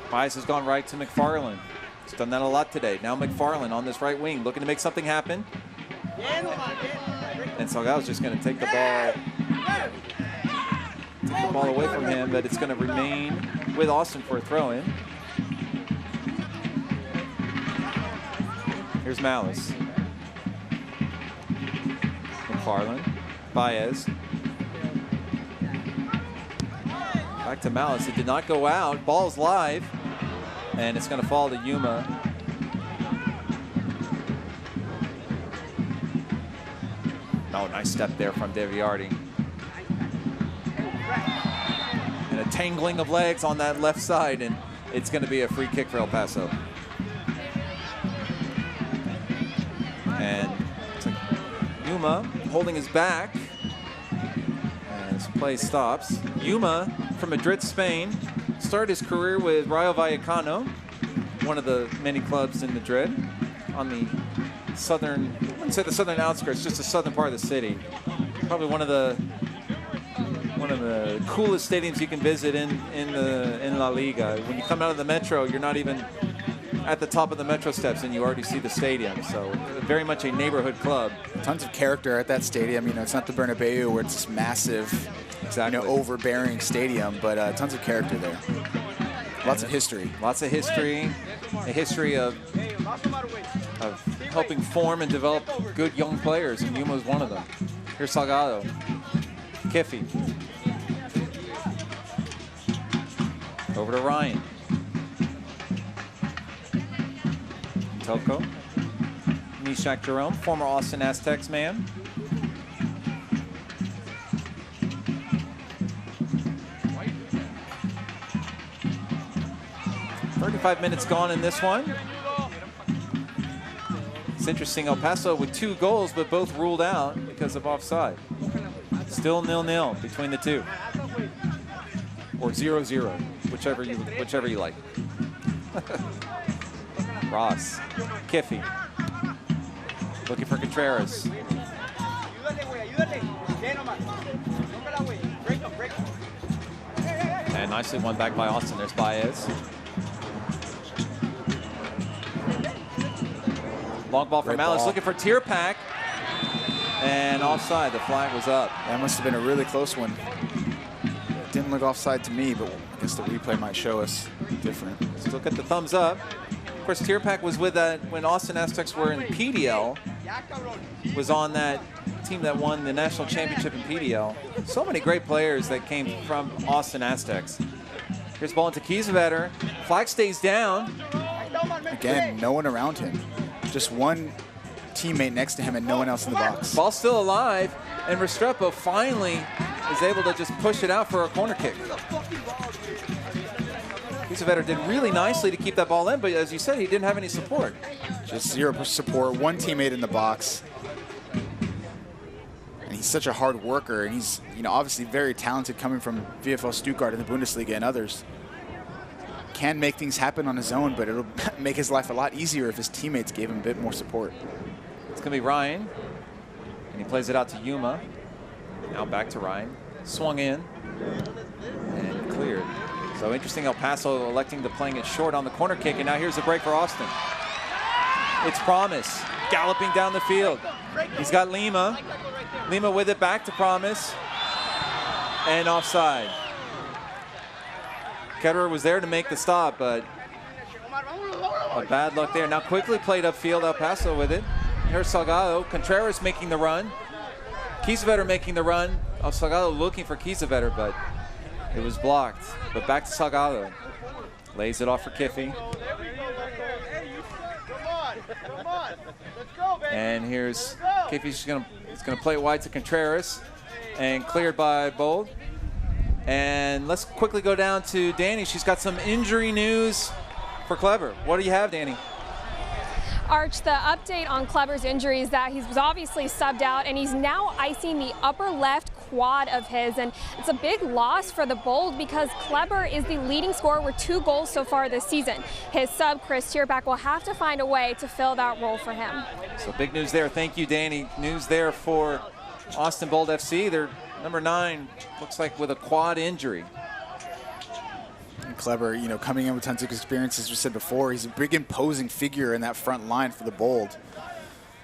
Baez has gone right to McFarland. He's done that a lot today. Now McFarland on this right wing, looking to make something happen. And Salgado's just going to take the ball away from him, but it's going to remain with Austin for a throw-in. Here's Malice. McFarland. Baez. Back to Malice. It did not go out. Ball's live. And it's going to fall to Yuma. Oh, nice step there from Deviarding. And a tangling of legs on that left side, and it's going to be a free kick for El Paso. And it's like Yuma holding his back as play stops. Yuma from Madrid, Spain, started his career with Rayo Vallecano, one of the many clubs in Madrid, on the southern, I wouldn't say the southern outskirts, just the southern part of the city. Probably one of the one of the coolest stadiums you can visit in La Liga. When you come out of the metro, you're not even at the top of the metro steps and you already see the stadium. So very much a neighborhood club. Tons of character at that stadium. You know, it's not the Bernabeu where it's this massive, exactly, you know, overbearing stadium, but tons of character there. Lots of history. Lots of history. A history of helping form and develop good young players, and Yuma is one of them. Here's Salgado. Kiffy. Over to Ryan. Toko. Mishak Jerome, former Austin Aztecs man. "35 minutes gone in this one." It's interesting, El Paso with 2 goals, but both ruled out because of offside. Still 0-0 between the two. Or 0-0, whichever you like. Ross. Kiffy. Looking for Contreras. And nicely won back by Austin. There's Baez. Long ball from Malice, looking for Tierpak. And offside, the flag was up. That must have been a really close one. Didn't look offside to me, but I guess the replay might show us different. Let's look at the thumbs up. Of course, Tierpak was with that when Austin Aztecs were in PDL. Was on that team that won the national championship in PDL. So many great players that came from Austin Aztecs. Here's the ball into Kiesewetter. Flag stays down. Again, no one around him. Just one teammate next to him and no one else in the box. Ball still alive, and Restrepo finally is able to just push it out for a corner kick. Kiesewetter did really nicely to keep that ball in, but as you said, he didn't have any support. Just 0 support, one teammate in the box. And he's such a hard worker, and he's, you know, obviously very talented coming from VfL Stuttgart in the Bundesliga and others. Can make things happen on his own, but it'll make his life a lot easier if his teammates gave him a bit more support. It's going to be Ryan, and he plays it out to Yuma. Now back to Ryan. Swung in and cleared. So interesting, El Paso electing to playing it short on the corner kick, and now here's the break for Austin. It's Promise, galloping down the field. He's got Lima. Lima with it back to Promise, and offside. Ketterer was there to make the stop, but a bad luck there. Now quickly played upfield, El Paso with it. Here's Salgado. Contreras making the run. Kiesewetter making the run. Salgado looking for Kiesewetter, but it was blocked. But back to Salgado. Lays it off for Kiffy. And here's Kiffy's gonna play it wide to Contreras, and cleared by Bold. And let's quickly go down to Danny. She's got some injury news for Kleber. What do you have, Danny? Arch, the update on Kleber's injury is that he was obviously subbed out, and he's now icing the upper left quad of his, and it's a big loss for the Bold because Kleber is the leading scorer with 2 goals so far this season. His sub, Chris Tierpak, will have to find a way to fill that role for him. So big news there. Thank you, Danny. News there for Austin Bold FC. They're number 9, looks like with a quad injury. And Kleber, you know, coming in with tons of experience, as we said before, he's a big imposing figure in that front line for the Bold.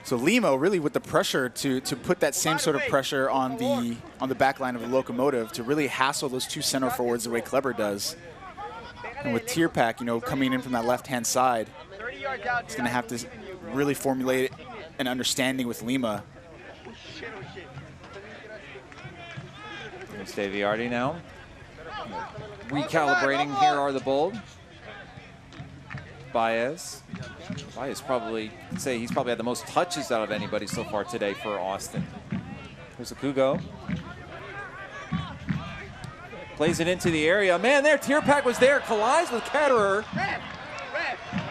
So Lima really with the pressure to put that same sort of pressure on the back line of the Locomotive to really hassle those 2 center forwards the way Kleber does. And with Tierpak, you know, coming in from that left-hand side, he's going to have to really formulate an understanding with Lima. There's Daviardi now. Recalibrating here are the Bold. Baez probably, say he's probably had the most touches out of anybody so far today for Austin. There's a Kugo. Plays it into the area. Man, there, Tierpak was there, collides with Ketterer.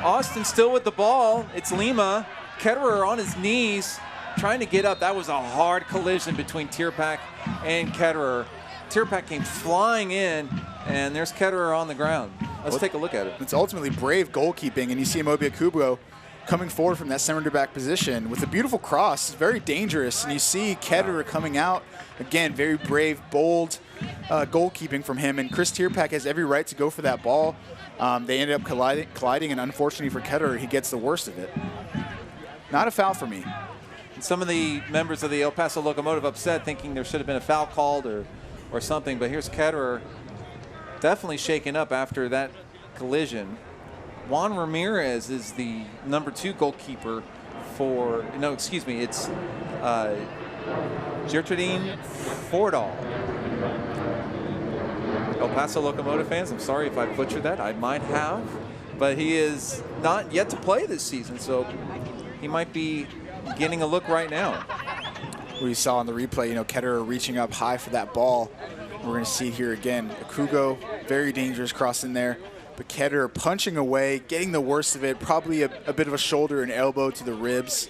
Austin still with the ball. It's Lima. Ketterer on his knees, trying to get up. That was a hard collision between Tierpak and Ketterer. Tierpak came flying in, and there's Ketterer on the ground. Let's take a look at it. It's ultimately brave goalkeeping, and you see Imobia Kubo coming forward from that center back position with a beautiful cross. It's very dangerous, and you see Ketterer coming out. Again, very brave, bold goalkeeping from him, and Chris Tierpak has every right to go for that ball. They ended up colliding, and unfortunately for Ketterer, he gets the worst of it. Not a foul for me. Some of the members of the El Paso Locomotive upset, thinking there should have been a foul called or something, but here's Ketterer definitely shaken up after that collision. Juan Ramirez is the #2 goalkeeper for, no, excuse me, it's Gertrude Fordall. El Paso Locomotive fans, I'm sorry if I butchered that. I might have. But he is not yet to play this season, so he might be getting a look right now. We saw in the replay, Ketterer reaching up high for that ball. We're going to see it here again. Akugo, very dangerous cross in there. But Ketterer punching away, getting the worst of it. Probably a bit of a shoulder and elbow to the ribs.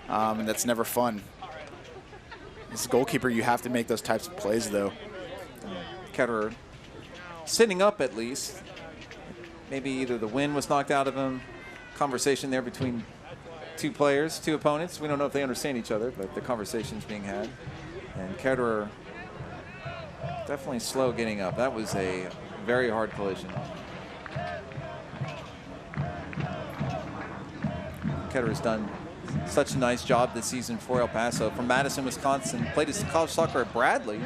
And that's never fun. As a goalkeeper, you have to make those types of plays, though. Ketterer sitting up at least. Maybe either the wind was knocked out of him. Conversation there between two players, two opponents. We don't know if they understand each other, but the conversation's being had. And Ketterer definitely slow getting up. That was a very hard collision. Ketterer's done such a nice job this season for El Paso. From Madison, Wisconsin, played his college soccer at Bradley.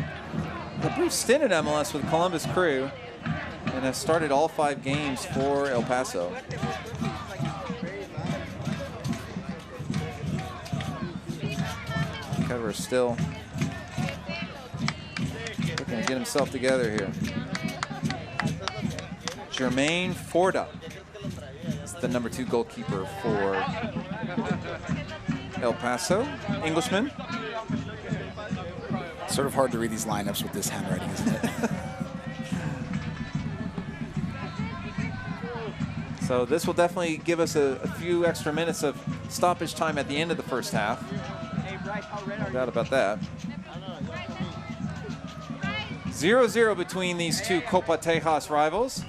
A brief stint at MLS with Columbus Crew, and has started all 5 games for El Paso. Ketterer still looking to get himself together here. Jermaine Forda is the #2 goalkeeper for El Paso. Englishman. Sort of hard to read these lineups with this handwriting, isn't it? So this will definitely give us a few extra minutes of stoppage time at the end of the first half. No doubt about that. 0-0 between these two Copa Tejas rivals.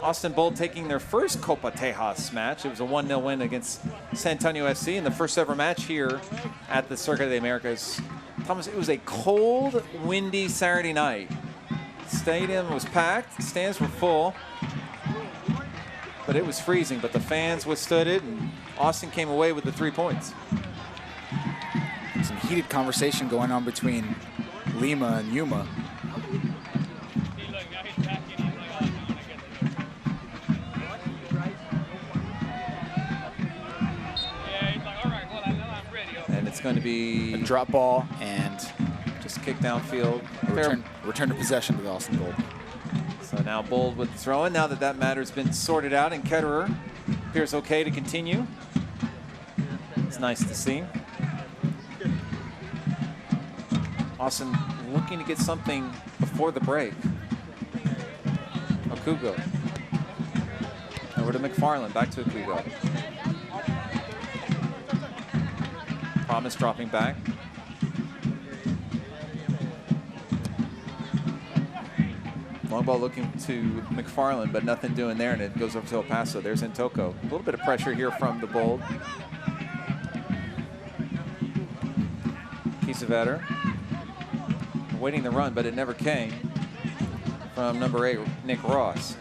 Austin Bold taking their first Copa Tejas match. It was a 1-0 win against San Antonio FC in the first ever match here at the Circuit of the Americas. Thomas, it was a cold, windy Saturday night. Stadium was packed, stands were full, but it was freezing, but the fans withstood it, and Austin came away with the 3 points. Some heated conversation going on between Lima and Yuma. And it's going to be a drop ball and just kick downfield. Return to possession to the Austin Bold. So now Bold with the throw-in. Now that that matter's been sorted out, and Ketterer appears okay to continue. It's nice to see. Austin looking to get something before the break. Akugo. Over to McFarland, back to Akugo. Thomas dropping back. Long ball looking to McFarland, but nothing doing there, and it goes over to El Paso. There's Intoko. A little bit of pressure here from the Bold. Kiesewetter waiting the run, but it never came from #8, Nick Ross.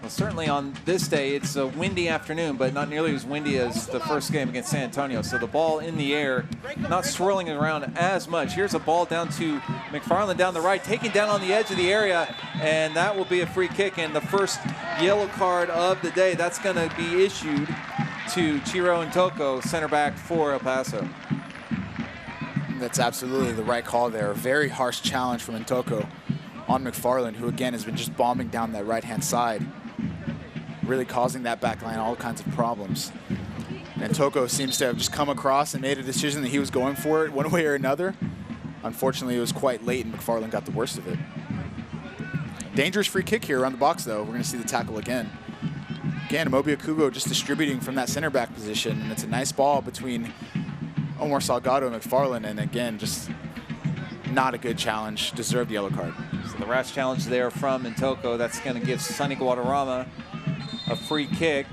Certainly on this day, it's a windy afternoon, but not nearly as windy as the first game against San Antonio. So the ball in the air, not swirling around as much. Here's a ball down to McFarland down the right, taken down on the edge of the area, and that will be a free kick and the first yellow card of the day. That's going to be issued to Chiro Intoko, center back for El Paso. That's absolutely the right call there. A very harsh challenge from Intoko on McFarland, who again has been just bombing down that right-hand side, really causing that back line all kinds of problems. And Toko seems to have just come across and made a decision that he was going for it one way or another. Unfortunately, it was quite late, and McFarland got the worst of it. Dangerous free kick here around the box, though. We're going to see the tackle again. Again, Amobi Akugo just distributing from that center back position, and it's a nice ball between Omar Salgado and McFarland, and again, just not a good challenge. Deserved yellow card. So the rash challenge there from Intoko. That's going to give Sonny Guadarrama a free kick.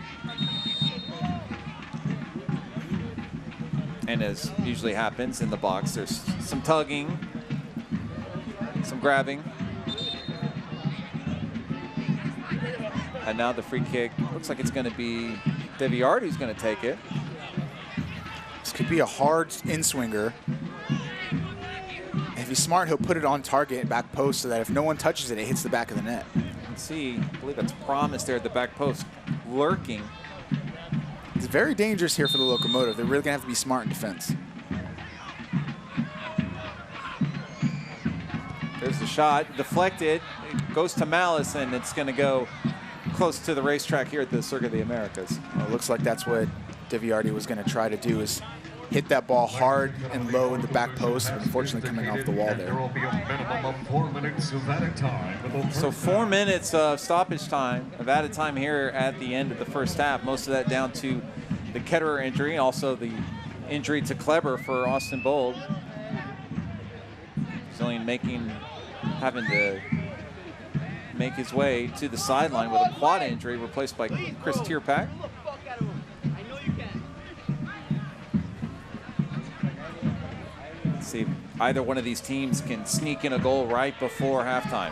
And as usually happens in the box, there's some tugging, some grabbing. And now the free kick. Looks like it's going to be Deviard who's going to take it. This could be a hard in-swinger. If he's smart, he'll put it on target back post so that if no one touches it, it hits the back of the net. Let's see, I believe that's Promise there at the back post, lurking. It's very dangerous here for the Locomotive. They're really going to have to be smart in defense. There's the shot, deflected. It goes to Malice, and it's going to go close to the racetrack here at the Circuit of the Americas. Well, it looks like that's what Deviardi was going to try to do, is hit that ball hard and low in the back post, but unfortunately coming off the wall there. There will be a minimum of 4 minutes of added time. So 4 minutes of stoppage time, of added time here at the end of the first half. Most of that down to the Ketterer injury, also the injury to Kleber for Austin Bold. He's only having to make his way to the sideline with a quad injury, replaced by Chris Tierpak. Let's see if either one of these teams can sneak in a goal right before halftime.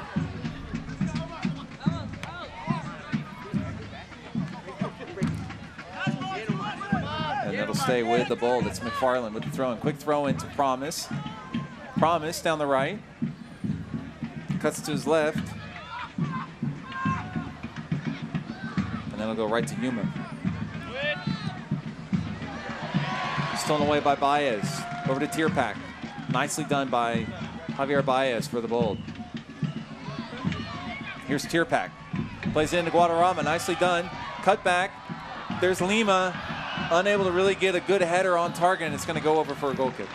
And it'll stay with the Bold. It's McFarland with the throw-in. Quick throw into Promise. Promise down the right. Cuts to his left. And then it'll go right to Yuma. Stolen away by Baez. Over to Tierpak. Nicely done by Javier Baez for the Bold. Here's Tierpak. Plays into Guadarrama. Nicely done. Cut back. There's Lima. Unable to really get a good header on target, and it's going to go over for a goal kick.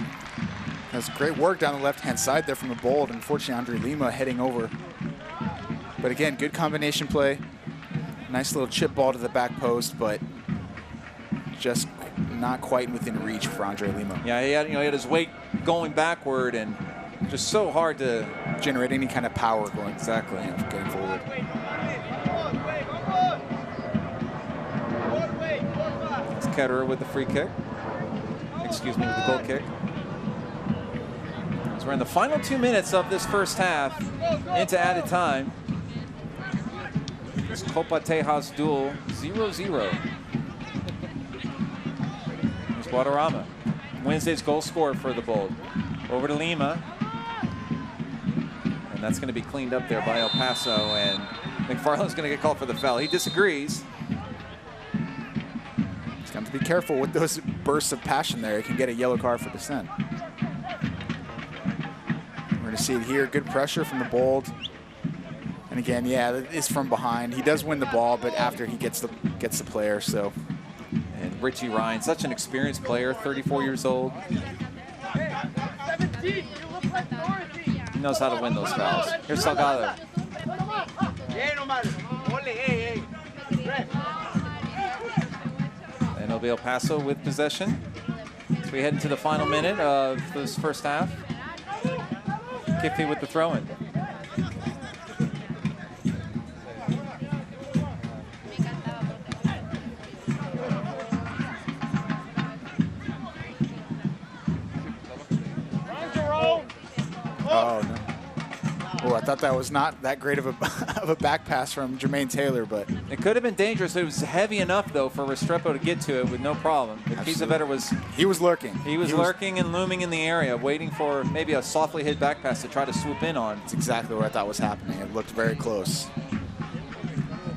That's great work down the left-hand side there from the Bold. Unfortunately, Andre Lima heading over. But again, good combination play. Nice little chip ball to the back post, but just not quite within reach for Andre Lima. Yeah, he had his weight going backward, and just so hard to generate any kind of power going. Exactly. Getting forward. It's Ketterer with the free kick. Excuse me, with the goal kick. So we're in the final 2 minutes of this first half into added time. This Copa Tejas duel 0-0. Here's Guadarrama. Wednesday's goal scorer for the Bold. Over to Lima. And that's going to be cleaned up there by El Paso. And McFarland's going to get called for the foul. He disagrees. He's got to be careful with those bursts of passion there. He can get a yellow card for dissent. We're going to see it here. Good pressure from the Bold. And again, yeah, it's from behind. He does win the ball, but after he gets the player, so. And Richie Ryan, such an experienced player, 34 years old. He knows how to win those fouls. Here's Salgado. And it'll be El Paso with possession. So we head into the final minute of this first half. Kiffy with the throw-in. Oh, no. Oh, I thought that was not that great of a back pass from Jermaine Taylor, but it could have been dangerous. It was heavy enough, though, for Restrepo to get to it with no problem. But Kiesewetter was... He was lurking. He was lurking and looming in the area, waiting for maybe a softly hit back pass to try to swoop in on. That's exactly what I thought was happening. It looked very close.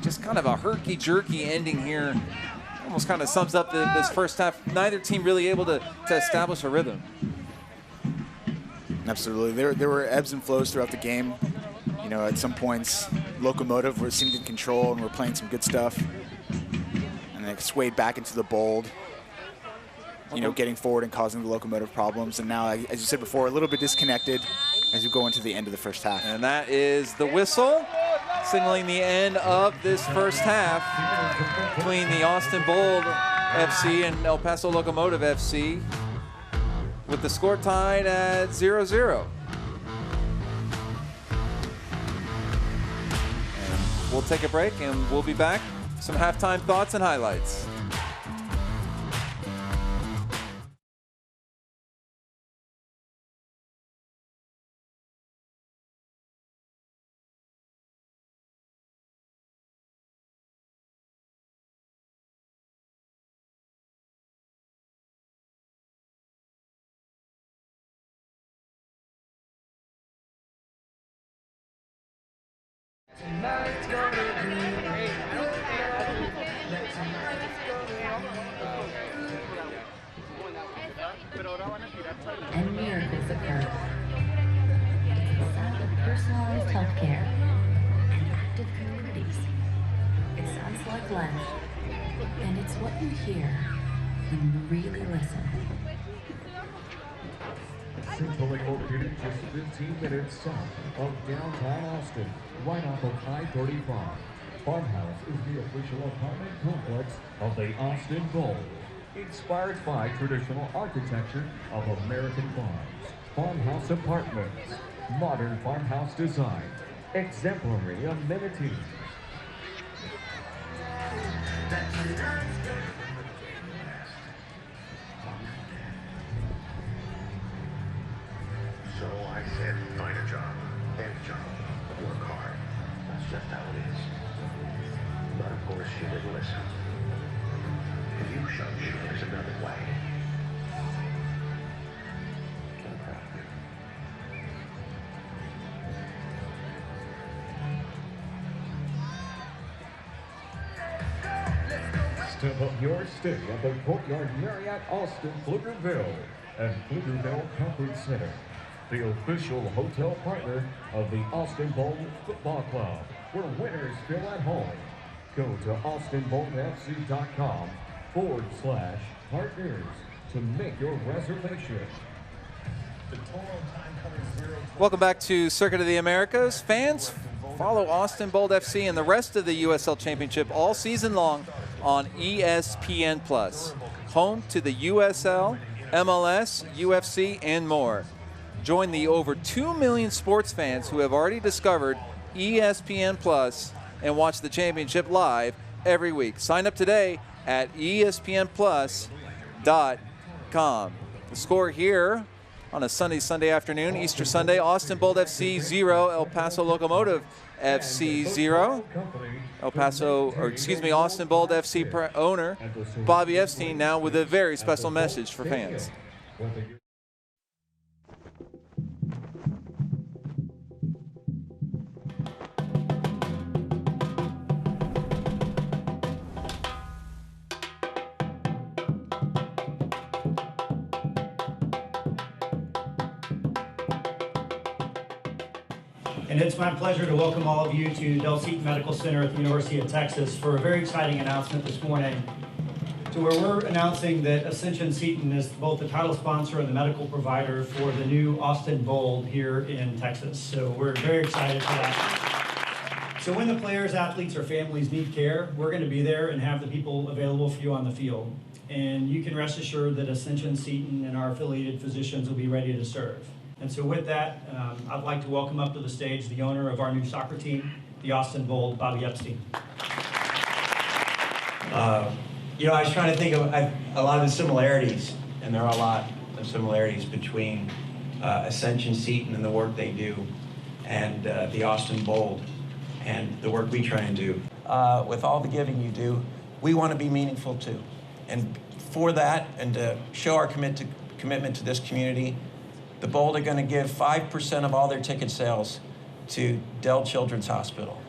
Just kind of a herky-jerky ending here. Almost kind of sums up this first half. Neither team really able to establish a rhythm. Absolutely. There were ebbs and flows throughout the game. You know, at some points, Locomotive seemed in control and were playing some good stuff. And then it swayed back into the Bold, you know, getting forward and causing the Locomotive problems. And now, as you said before, a little bit disconnected as we go into the end of the first half. And that is the whistle, signaling the end of this first half between the Austin Bold FC and El Paso Locomotive FC, with the score tied at 0-0. We'll take a break, and we'll be back. Some halftime thoughts and highlights. And miracles occur. It's the sound of personalized healthcare and active communities. It sounds like life, and it's what you hear when you really listen. Centrally located just 15 minutes south of downtown Austin, right off of I-35. Farmhouse is the official apartment complex of the Austin Bowl. Inspired by traditional architecture of American farms. Farmhouse apartments, modern farmhouse design, exemplary amenities. So I said, find a job, any job, work hard. That's just how it is. But of course, she didn't listen. If you show you there's another way. I'm proud of you. Step up your stay at the Courtyard Marriott Austin Pflugerville and Pflugerville Conference Center, the official hotel partner of the Austin Bowl Football Club, where winners feel at home. Go to austinbowlfc.com/partners to make your reservation. Welcome back to Circuit of the Americas. Fans, follow Austin Bold FC and the rest of the USL Championship all season long on ESPN+, home to the USL, MLS, UFC, and more. Join the over 2 million sports fans who have already discovered ESPN+ and watch the championship live every week. Sign up today at espnplus.com. The score here on a Sunday afternoon, Easter Sunday, Austin Bold FC 0, El Paso Locomotive FC 0. Austin Bold FC owner Bobby Epstein now with a very special message for fans. And it's my pleasure to welcome all of you to Del Seton Medical Center at the University of Texas for a very exciting announcement this morning, to where we're announcing that Ascension Seton is both the title sponsor and the medical provider for the new Austin Bowl here in Texas. So we're very excited for that. So when the players, athletes, or families need care, we're going to be there and have the people available for you on the field. And you can rest assured that Ascension Seton and our affiliated physicians will be ready to serve. And so with that, I'd like to welcome up to the stage the owner of our new soccer team, the Austin Bowl, Bobby Epstein. I was trying to think of a lot of the similarities, and there are a lot of similarities between Ascension Seton and the work they do and the Austin Bowl and the work we try and do. With all the giving you do, we want to be meaningful too. And for that, and to show our commitment to this community, the Bold are going to give 5% of all their ticket sales to Dell Children's Hospital.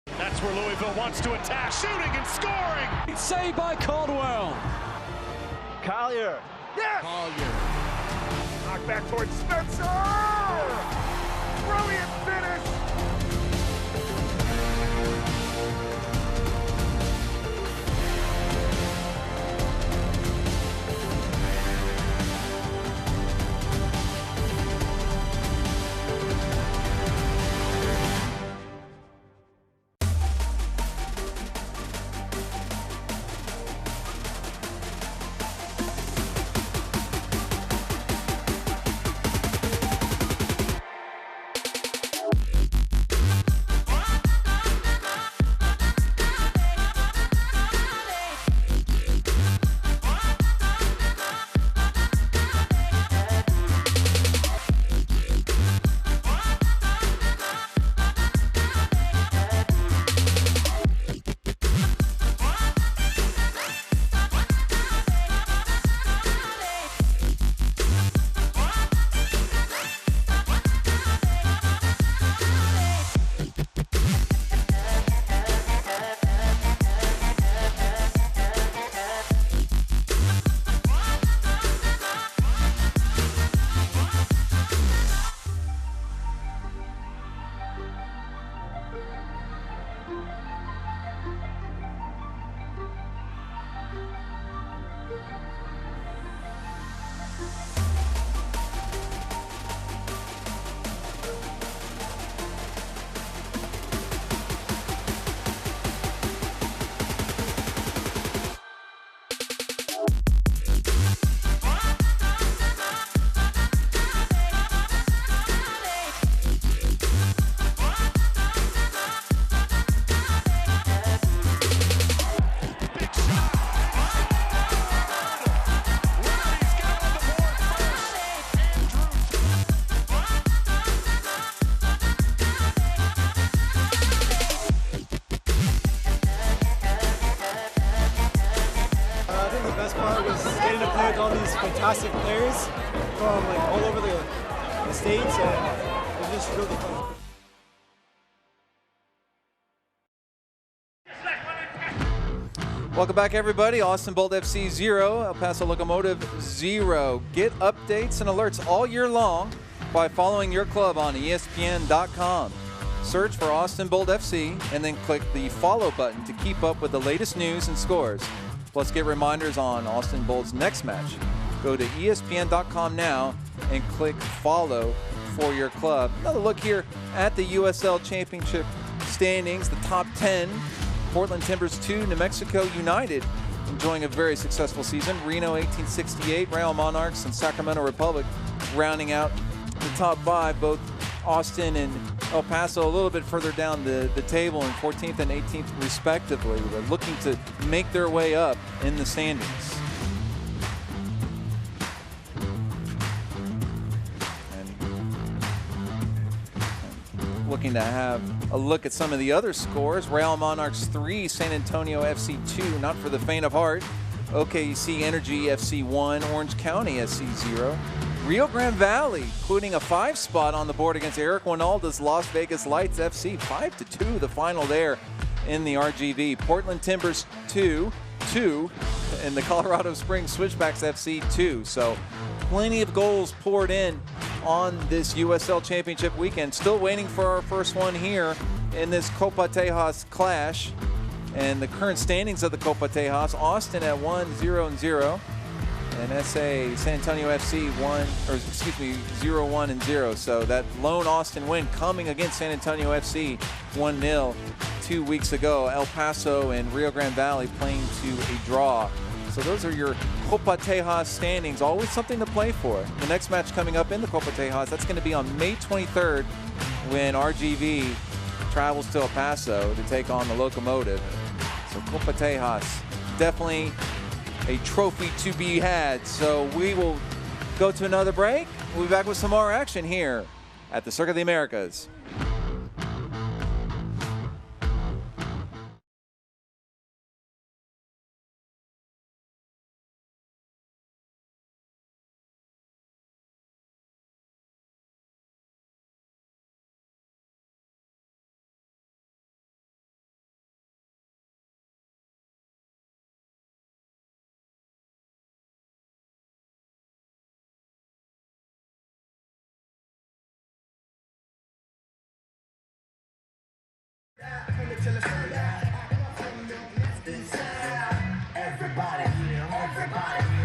That's where Louisville wants to attack, shooting and scoring. Saved by Caldwell. Collier. Yes! Collier. Knock back towards Spencer. Brilliant finish. fantastic players from like all over the states, and it was just really fun. Welcome back, everybody. Austin Bolt FC 0, El Paso Locomotive 0. Get updates and alerts all year long by following your club on ESPN.com. Search for Austin Bolt FC and then click the follow button to keep up with the latest news and scores. Plus, get reminders on Austin Bolt's next match. Go to ESPN.com now and click follow for your club. Another look here at the USL Championship standings, the top 10. Portland Timbers 2, New Mexico United enjoying a very successful season. Reno 1868, Real Monarchs, and Sacramento Republic rounding out the top 5. Both Austin and El Paso a little bit further down the table in 14th and 18th respectively. They're looking to make their way up in the standings. Looking to have a look at some of the other scores. Real Monarchs 3, San Antonio FC 2, not for the faint of heart. OKC Energy FC 1, Orange County SC 0. Rio Grande Valley including a 5 spot on the board against Eric Winalda's Las Vegas Lights FC, 5-2 the final there in the RGV. Portland Timbers 2, and the Colorado Springs Switchbacks FC 2. So plenty of goals poured in on this USL Championship weekend. Still waiting for our first one here in this Copa Tejas clash. And the current standings of the Copa Tejas: Austin at 1-0-0, and San Antonio FC 0-1-0. So that lone Austin win coming against San Antonio FC 1-0 2 weeks ago. El Paso and Rio Grande Valley playing to a draw. So those are your Copa Tejas standings. Always something to play for. The next match coming up in the Copa Tejas, that's going to be on May 23rd when RGV travels to El Paso to take on the Locomotive. So Copa Tejas, definitely a trophy to be had. So we will go to another break. We'll be back with some more action here at the Circuit of the Americas. Everybody,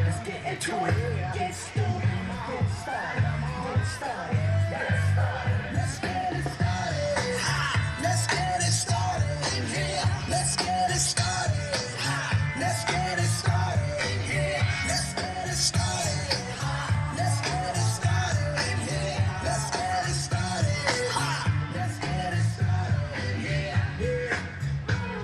let's get into it. Get stupid, get started, get started, get started. Let's get it started. Let's get it started. Let's get it started. Let's get it started. Let's get it started. Let's get it started. Let's get it started. Let's get it started.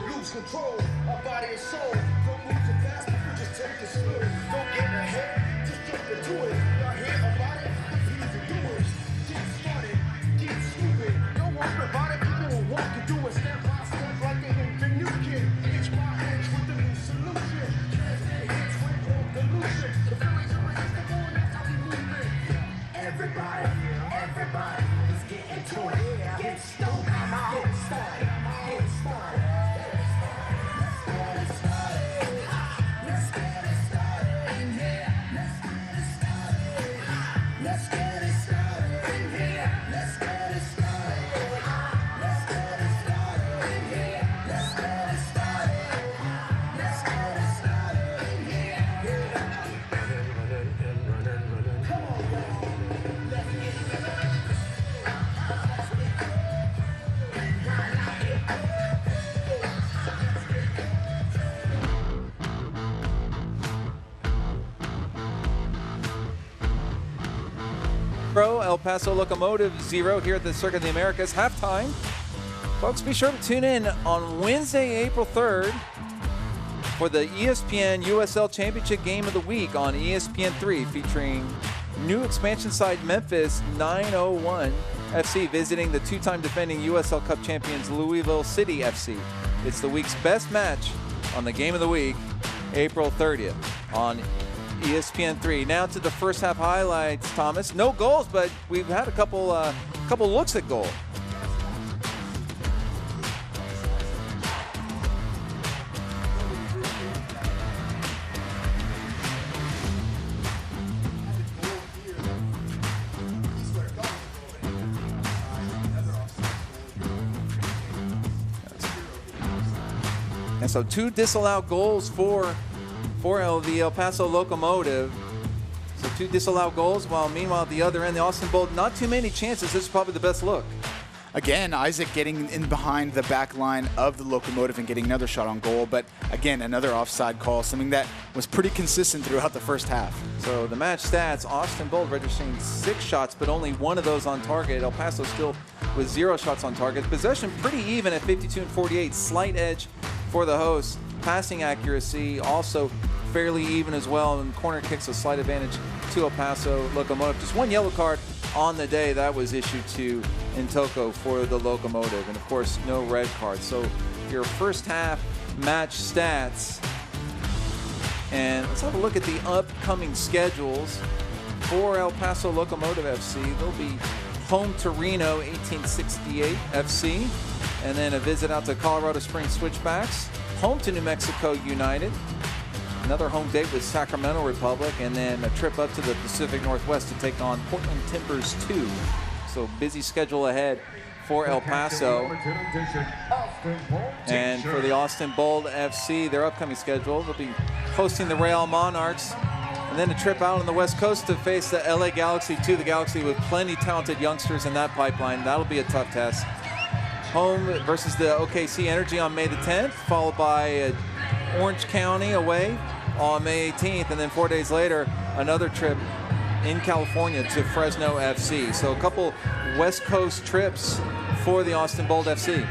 Lose control of body and soul. Don't move too fast, just take it slow. Don't get ahead, just jump into it. Y'all hear about it? Easy do it. Get started, get stupid. Don't worry about it, people will walk and do it. Step by step like they in the new kid. Inch by inch with the new solution. Translate hits with no delusion. The feelings are irresistible and that's how we move it. Everybody, let's get into it. Get stupid, get started, get started. El Paso Locomotive 0 here at the Circuit of the Americas. Halftime. Folks, be sure to tune in on Wednesday, April 3rd for the ESPN USL Championship Game of the Week on ESPN3, featuring new expansion side Memphis 901 FC visiting the two-time defending USL Cup champions Louisville City FC. It's the week's best match on the Game of the Week, April 30th on ESPN3. Now to the first half highlights, Thomas. No goals, but we've had a couple looks at goal. And so 2 disallowed goals for the El Paso Locomotive. So 2 disallowed goals, while meanwhile at the other end, the Austin Bold, not too many chances. This is probably the best look. Again, Isaac getting in behind the back line of the Locomotive and getting another shot on goal. But again, another offside call, something that was pretty consistent throughout the first half. So the match stats, Austin Bold registering 6 shots, but only 1 of those on target. El Paso still with 0 shots on target. Possession pretty even at 52 and 48. Slight edge for the hosts. Passing accuracy also fairly even as well, and corner kicks a slight advantage to El Paso Locomotive. Just 1 yellow card on the day that was issued to Intoko for the Locomotive, and of course no red cards. So your first half match stats, and let's have a look at the upcoming schedules for El Paso Locomotive FC. They'll be home to Reno 1868 FC, and then a visit out to Colorado Springs Switchbacks, home to New Mexico United, another home date with Sacramento Republic, and then a trip up to the Pacific Northwest to take on Portland Timbers 2. So busy schedule ahead for El Paso. And for the Austin Bold FC, their upcoming schedule, they'll be hosting the Real Monarchs, and then a trip out on the West Coast to face the LA Galaxy 2. The Galaxy with plenty talented youngsters in that pipeline. That'll be a tough test. Home versus the OKC Energy on May the 10th, followed by Orange County away on May 18th, and then 4 days later, another trip in California to Fresno FC. So a couple West Coast trips for the Austin Bold FC.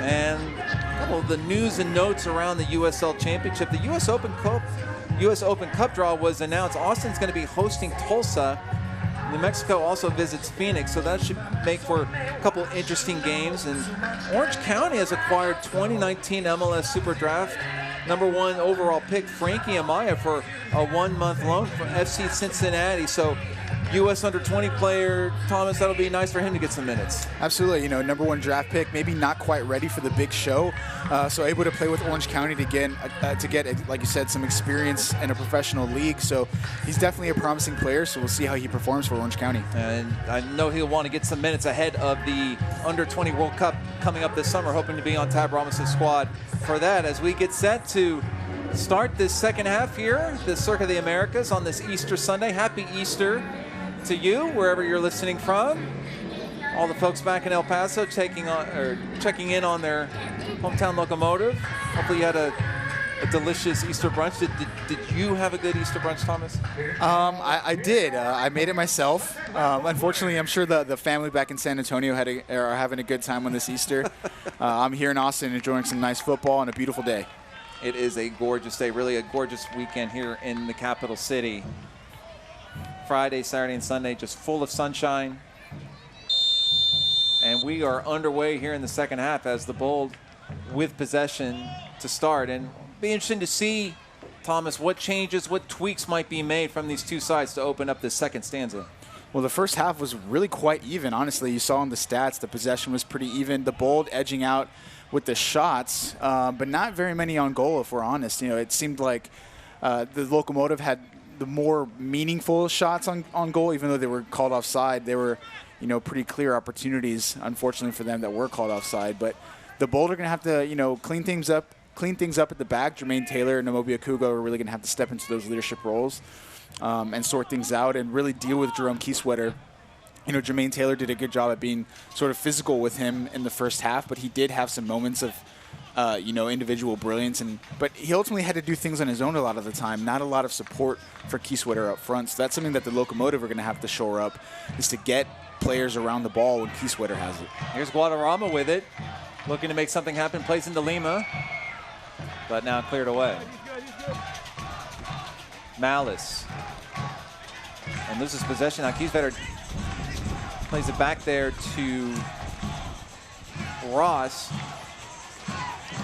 And a couple of the news and notes around the USL Championship. The US Open Cup draw was announced. Austin's going to be hosting Tulsa. New Mexico also visits Phoenix, so that should make for a couple interesting games. And Orange County has acquired 2019 MLS Super Draft #1 overall pick Frankie Amaya for a 1-month loan from FC Cincinnati. So U.S. under-20 player, Thomas, that'll be nice for him to get some minutes. Absolutely, #1 draft pick, maybe not quite ready for the big show, so able to play with Orange County to get, like you said, some experience in a professional league. So he's definitely a promising player, so we'll see how he performs for Orange County. And I know he'll want to get some minutes ahead of the under-20 World Cup coming up this summer, hoping to be on Tab Ramos' squad for that as we get set to start this second half here, the Circuit of the Americas on this Easter Sunday. Happy Easter to you, wherever you're listening from. All the folks back in El Paso checking in on their hometown Locomotive. Hopefully you had a delicious Easter brunch. Did you have a good Easter brunch, Thomas? I did. I made it myself. Unfortunately, I'm sure the family back in San Antonio are having a good time on this Easter. I'm here in Austin enjoying some nice football and a beautiful day. It is a gorgeous day, really a gorgeous weekend here in the capital city. Friday, Saturday, and Sunday, just full of sunshine. And we are underway here in the second half as the Bold with possession to start. And it'll be interesting to see, Thomas, what changes, what tweaks might be made from these two sides to open up this second stanza. Well, the first half was really quite even, honestly. You saw in the stats the possession was pretty even. The Bold edging out with the shots, but not very many on goal, if we're honest. It seemed like the Locomotive had the more meaningful shots on goal, even though they were called offside. They were, pretty clear opportunities, unfortunately for them, that were called offside. But the Bold are going to have to, clean things up at the back. Jermaine Taylor and Namobi Akugo are really going to have to step into those leadership roles and sort things out and really deal with Jerome Keysweater. Jermaine Taylor did a good job at being sort of physical with him in the first half, but he did have some moments of individual brilliance, but he ultimately had to do things on his own a lot of the time. Not a lot of support for Keysweater up front. So that's something that the Locomotive are going to have to shore up, is to get players around the ball when Keysweater has it. Here's Guadarrama with it, looking to make something happen. Plays into Lima, but now cleared away. Malice, and loses possession. Now Keysweater plays it back there to Ross.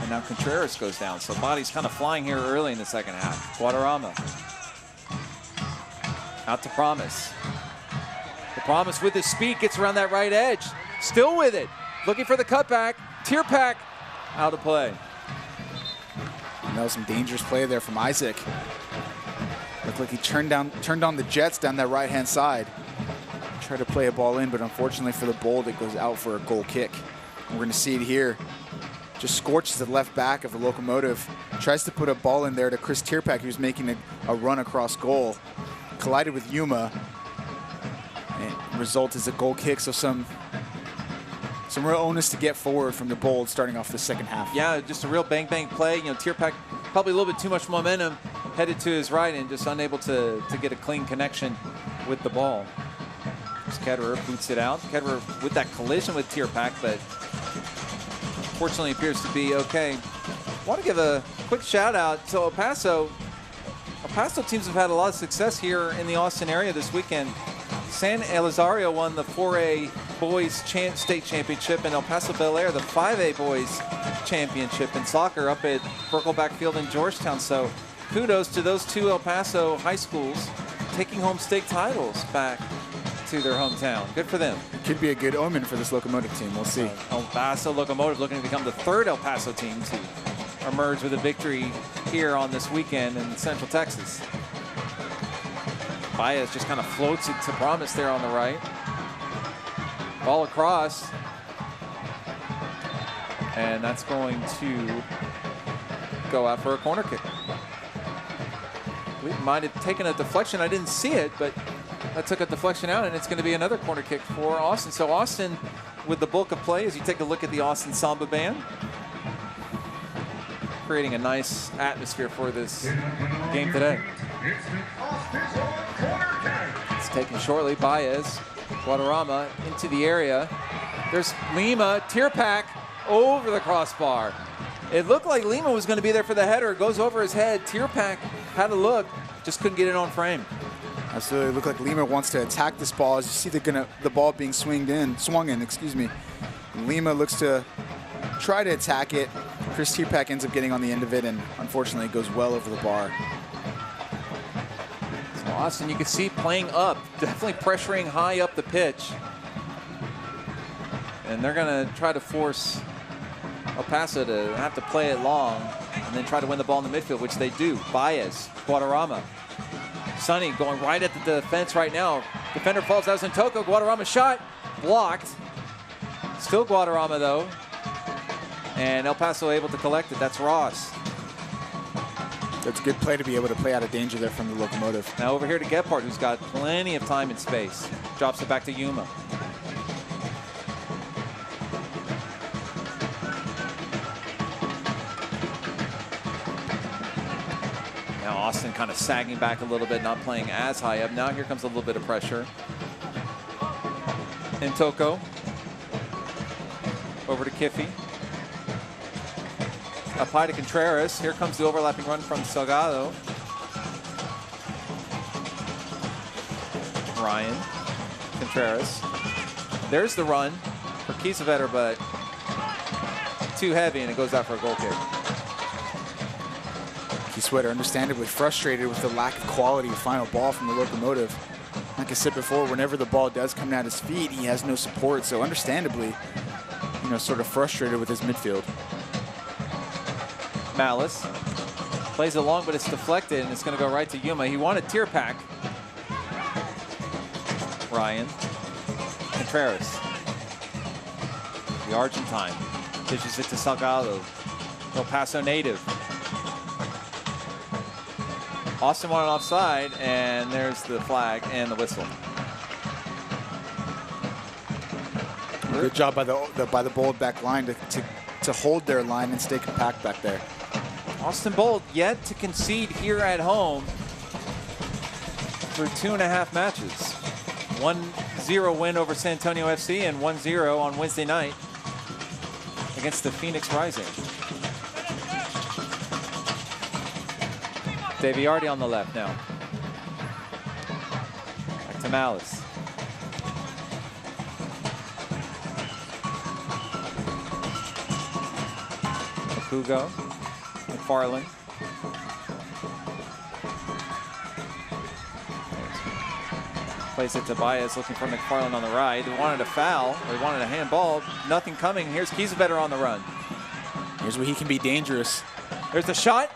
And now Contreras goes down. So bodies kind of flying here early in the second half. Guadarrama. Out to Promise. The Promise with his speed gets around that right edge. Still with it. Looking for the cutback. Tierpak out of play. And that was some dangerous play there from Isaac. Looked like he turned on the jets down that right-hand side. Tried to play a ball in, but unfortunately for the Bold, it goes out for a goal kick. And we're going to see it here. Just scorches the left back of the Locomotive. Tries to put a ball in there to Chris Tierpak, who's making a run across goal. Collided with Yuma. And result is a goal kick, so some real onus to get forward from the Bold starting off the second half. Yeah, just a real bang-bang play. You know, Tierpak probably a little bit too much momentum, headed to his right and just unable to get a clean connection with the ball. Ketterer boots it out. Ketterer with that collision with Tierpak, but fortunately appears to be okay. I want to give a quick shout out to El Paso. El Paso teams have had a lot of success here in the Austin area this weekend. San Elizario won the 4A Boys State Championship, and El Paso Bel Air the 5A Boys Championship in soccer up at Birkelback Field in Georgetown. So kudos to those two El Paso high schools taking home state titles back to their hometown. Good for them. Could be a good omen for this Locomotive team. We'll see. El Paso Locomotive looking to become the third El Paso team to emerge with a victory here on this weekend in Central Texas. Baez just kind of floats it to Promise there on the right. Ball across. And that's going to go out for a corner kick. We might have taken a deflection. I didn't see it, but that took a deflection out, and it's going to be another corner kick for Austin. So Austin with the bulk of play as you take a look at the Austin Samba Band. Creating a nice atmosphere for this game today. It's taken shortly. Baez, Guadarrama into the area. There's Lima, Tierpak over the crossbar. It looked like Lima was going to be there for the header. It goes over his head. Tierpak had a look, just couldn't get it on frame. Absolutely, look like Lima wants to attack this ball. As you see the ball being swung in. And Lima looks to try to attack it. Chris Tierpak ends up getting on the end of it, and unfortunately it goes well over the bar. So Austin, you can see playing up, definitely pressuring high up the pitch. And they're going to try to force El Paso to have to play it long and then try to win the ball in the midfield, which they do. Baez, Guadarrama. Sonny going right at the defense right now. Defender falls. That was in Toko. Guadarrama shot. Blocked. Still Guadarrama, though. And El Paso able to collect it. That's Ross. That's a good play to be able to play out of danger there from the Locomotive. Now over here to Gephardt, who's got plenty of time and space. Drops it back to Yuma. Now Austin kind of sagging back a little bit, not playing as high up. Now here comes a little bit of pressure. And Toko. Over to Kiffy. Up high to Contreras. Here comes the overlapping run from Salgado. Ryan. Contreras. There's the run for Kiesewetter, but too heavy, and it goes out for a goal kick. Kiesewetter understandably frustrated with the lack of quality of final ball from the Locomotive. Like I said before, whenever the ball does come at his feet, he has no support, so understandably, sort of frustrated with his midfield. Malice plays it long, but it's deflected, and it's going to go right to Yuma. He wanted Tierpak. Ryan. Contreras. The Argentine dishes it to Salgado. El Paso native. Austin wanted offside, and there's the flag and the whistle. Good job by the Bold back line to hold their line and stay compact back there. Austin Bold yet to concede here at home through 2.5 matches. 1-0 win over San Antonio FC and 1-0 on Wednesday night against the Phoenix Rising. Daviardi on the left now. Back to Malice. Hugo, McFarland. Plays it to Baez, looking for McFarland on the right. They wanted a foul, they wanted a handball. Nothing coming. Here's Kiesewetter on the run. Here's where he can be dangerous. There's the shot,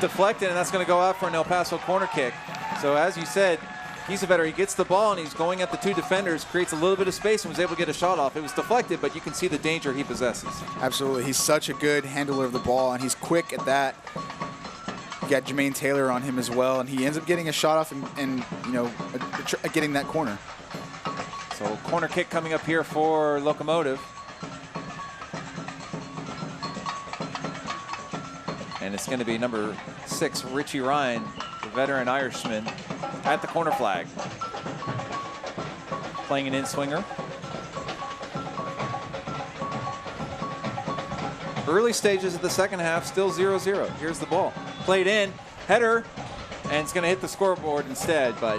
deflected, and that's going to go out for an El Paso corner kick. So as you said, Kiesewetter, he gets the ball and he's going at the two defenders, creates a little bit of space and was able to get a shot off. It was deflected, but you can see the danger he possesses. Absolutely. He's such a good handler of the ball, and he's quick at that. You got Jermaine Taylor on him as well, and he ends up getting a shot off and you know, getting that corner. So corner kick coming up here for Locomotive. And it's going to be number 6, Richie Ryan, the veteran Irishman, at the corner flag. Playing an in-swinger. Early stages of the second half, still 0-0. Here's the ball. Played in, header, and it's going to hit the scoreboard instead, but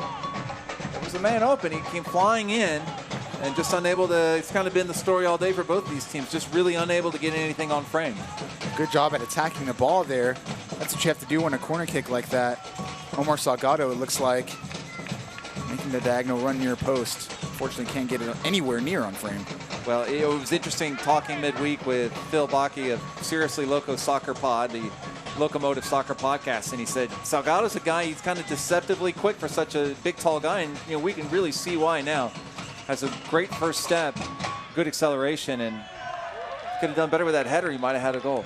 there was a man open. He came flying in and just unable to, it's kind of been the story all day for both of these teams, just really unable to get anything on frame. Good job at attacking the ball there. That's what you have to do on a corner kick like that. Omar Salgado, it looks like, making the diagonal run near post. Unfortunately, can't get it anywhere near on frame. Well, it was interesting talking midweek with Phil Bakke of Seriously Loco Soccer Pod, the Locomotive Soccer Podcast, and he said Salgado's a guy, he's kind of deceptively quick for such a big, tall guy, and you know, we can really see why now. Has a great first step, good acceleration, and could have done better with that header. He might have had a goal.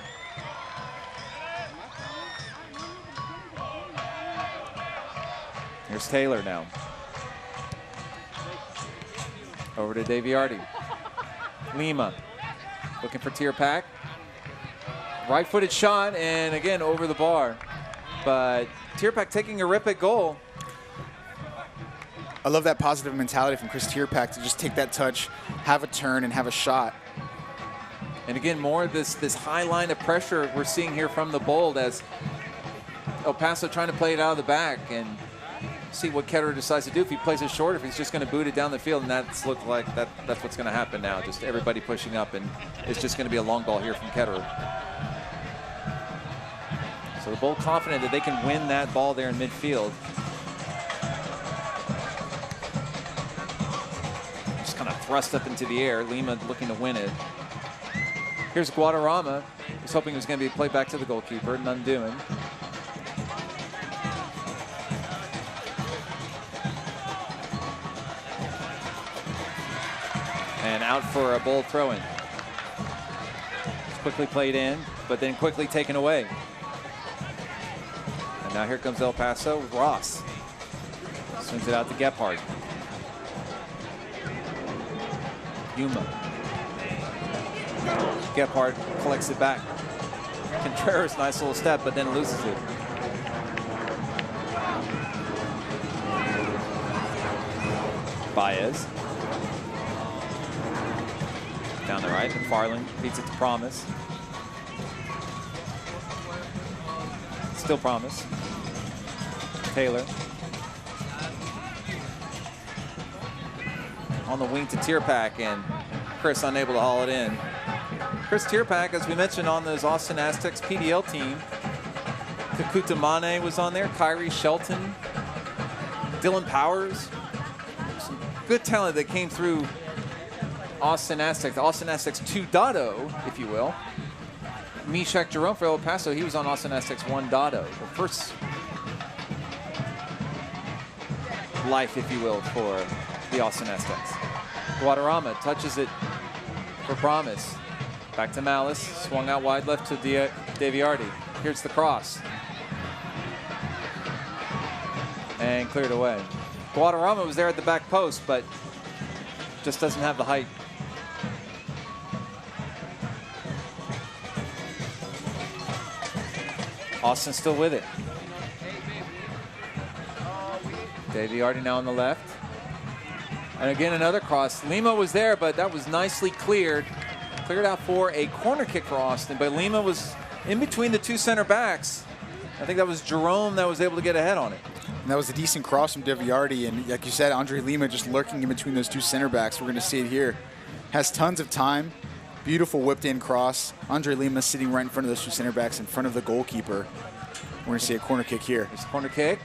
Here's Taylor now. Over to Daviardi. Lima looking for Tierpak. Right-footed shot, and again over the bar. But Tierpak taking a rip at goal. I love that positive mentality from Chris Tierpak to just take that touch, have a turn, and have a shot. And again, more of this high line of pressure we're seeing here from the Bold as El Paso trying to play it out of the back and see what Ketterer decides to do. If he plays it short, if he's just going to boot it down the field, and that's looked like that's what's going to happen now. Just everybody pushing up, and it's just going to be a long ball here from Ketterer. So the Bold confident that they can win that ball there in midfield. Just kind of thrust up into the air. Lima looking to win it. Here's Guadarrama. He's hoping it was going to be played back to the goalkeeper. None doing. And out for a Bold throw-in. It's quickly played in, but then quickly taken away. And now here comes El Paso. Ross swings it out to Gephardt. Yuma. Gephardt collects it back. Contreras, nice little step, but then loses it. Baez. Down the right, McFarland beats it to Promise. Still Promise. Taylor. On the wing to Tierpak, and Chris unable to haul it in. Chris Tierpak, as we mentioned, on those Austin Aztecs PDL team. Kakuta Mane was on there, Kyrie Shelton, Dylan Powers. Some good talent that came through Austin Aztecs, Austin Aztecs 2.0, if you will. Meshach Jerome for El Paso, he was on Austin Aztecs 1.0. The first life, if you will, for the Austin Aztecs. Guadarrama touches it for Promise. Back to Malice, swung out wide left to Daviardi. Here's the cross. And cleared away. Guadarrama was there at the back post, but just doesn't have the height. Austin still with it. Daviardi now on the left. And again, another cross. Lima was there, but that was nicely cleared. Cleared out for a corner kick for Austin, but Lima was in between the two center backs. I think that was Jerome that was able to get ahead on it. And that was a decent cross from Daviardi, and like you said, Andre Lima just lurking in between those two center backs. We're going to see it here. Has tons of time, Beautiful whipped-in cross. Andre Lima sitting right in front of those two center backs, in front of the goalkeeper. We're going to see a corner kick here. There's a corner kick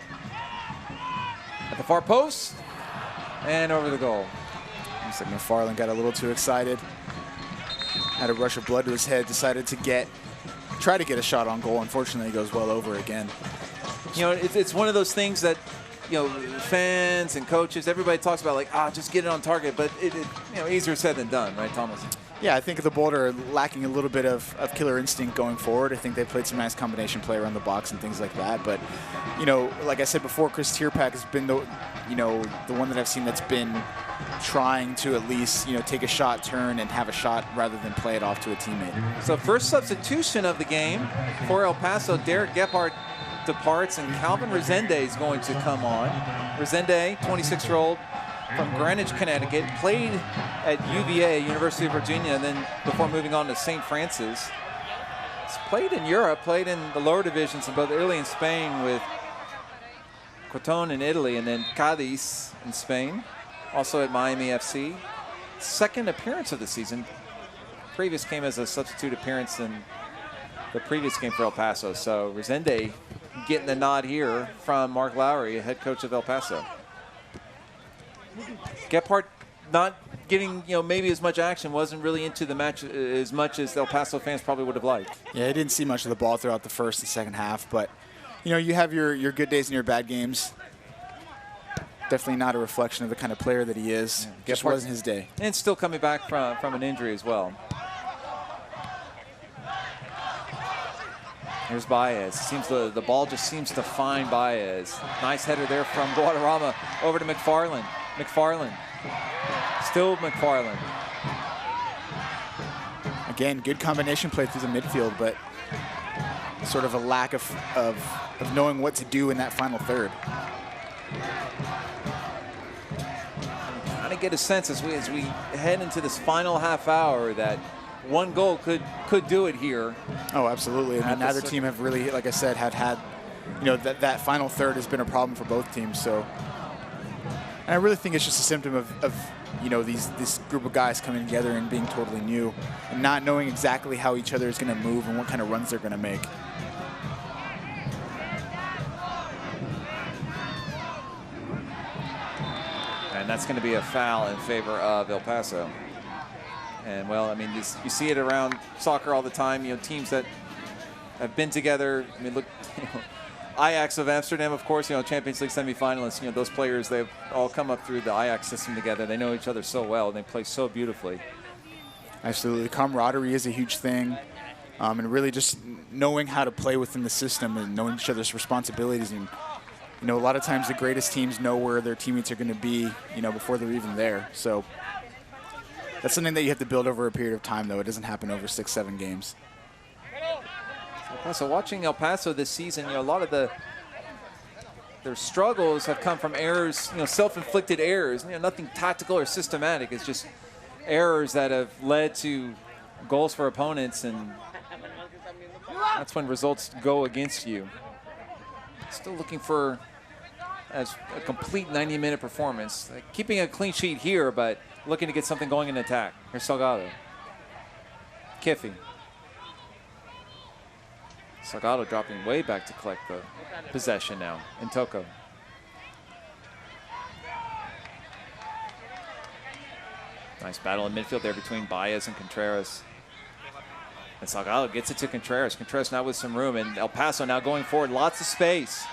at the far post and over the goal. Looks like McFarland got a little too excited. Had a rush of blood to his head, decided to try to get a shot on goal. Unfortunately, it goes well over again. You know, it's one of those things that, you know, fans and coaches, everybody talks about, like, just get it on target. But you know, easier said than done, right, Thomas? Yeah, I think the Bold are lacking a little bit of killer instinct going forward. I think they played some nice combination play around the box and things like that. But, you know, like I said before, Chris Tierpak has been the one that I've seen that's been trying to at least, you know, take a shot, turn, and have a shot rather than play it off to a teammate. So first substitution of the game for El Paso, Derek Gephardt departs, and Calvin Resende is going to come on. Resende, 26-year-old from Greenwich, Connecticut, played at UVA, University of Virginia, and then before moving on to St. Francis. He's played in Europe, played in the lower divisions in both Italy and Spain with Crotone in Italy and then Cadiz in Spain. Also at Miami FC. Second appearance of the season. Previous came as a substitute appearance in the previous game for El Paso. So Resende getting the nod here from Mark Lowry, head coach of El Paso. Gephardt not getting, you know, maybe as much action, wasn't really into the match as much as El Paso fans probably would have liked. Yeah, he didn't see much of the ball throughout the first and second half, but, you know, you have your good days and your bad games. Definitely not a reflection of the kind of player that he is. Yeah, just wasn't his day. And still coming back from an injury as well. Here's Baez. Seems the ball just seems to find Baez. Nice header there from Guadarrama over to McFarland. McFarland. Still McFarland. Again, good combination play through the midfield, but sort of a lack of knowing what to do in that final third. Trying to get a sense as we head into this final half hour that one goal could do it here. Oh, absolutely. I mean, neither team have really, like I said, had you know, that final third has been a problem for both teams. So, and I really think it's just a symptom of you know, this group of guys coming together and being totally new and not knowing exactly how each other is going to move and what kind of runs they're going to make. And that's going to be a foul in favor of El Paso. And, well, I mean, you see it around soccer all the time. You know, teams that have been together. I mean, look, you know, Ajax of Amsterdam, of course, you know, Champions League semifinalists. You know, those players, they've all come up through the Ajax system together. They know each other so well, and they play so beautifully. Absolutely. Camaraderie is a huge thing. And really just knowing how to play within the system and knowing each other's responsibilities. And, you know, a lot of times the greatest teams know where their teammates are going to be, you know, before they're even there. So that's something that you have to build over a period of time, though. It doesn't happen over 6-7 games. So watching El Paso this season, you know, a lot of their struggles have come from errors, you know, self-inflicted errors. You know, nothing tactical or systematic. It's just errors that have led to goals for opponents, and that's when results go against you. Still looking for as a complete 90-minute performance. Like, keeping a clean sheet here, but looking to get something going in attack. Here's Salgado. Kiffy. Salgado dropping way back to collect the possession now. And Toko. Nice battle in midfield there between Baez and Contreras. And Salgado gets it to Contreras. Contreras now with some room, and El Paso now going forward. Lots of space.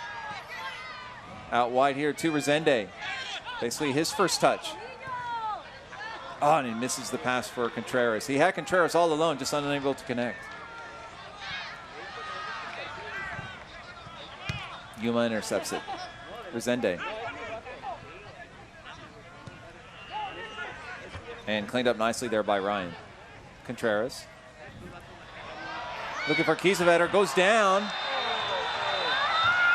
Out wide here to Resende. Basically his first touch. Oh, and he misses the pass for Contreras. He had Contreras all alone, just unable to connect. Yuma intercepts it. Resende. And cleaned up nicely there by Ryan. Contreras. Looking for Kiesewetter, goes down.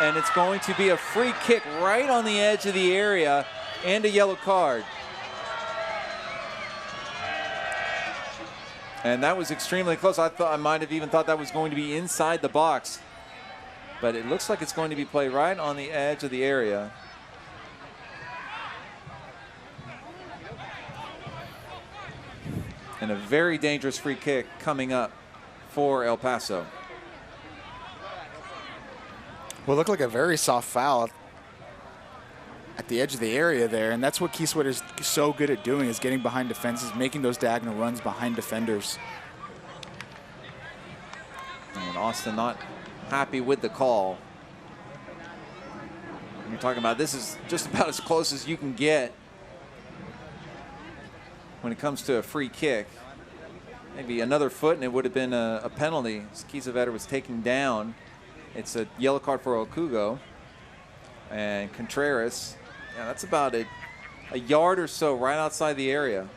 And it's going to be a free kick right on the edge of the area and a yellow card. And that was extremely close. I might have even thought that was going to be inside the box. But it looks like it's going to be played right on the edge of the area. And a very dangerous free kick coming up for El Paso. Well, it looked like a very soft foul at the edge of the area there, and that's what Keysweat is so good at doing, is getting behind defenses, making those diagonal runs behind defenders. And Austin not happy with the call. You're talking about this is just about as close as you can get when it comes to a free kick. Maybe another foot and it would have been a penalty. Keysweat was taken down. It's a yellow card for Okugo. And Contreras, yeah, that's about a yard or so right outside the area.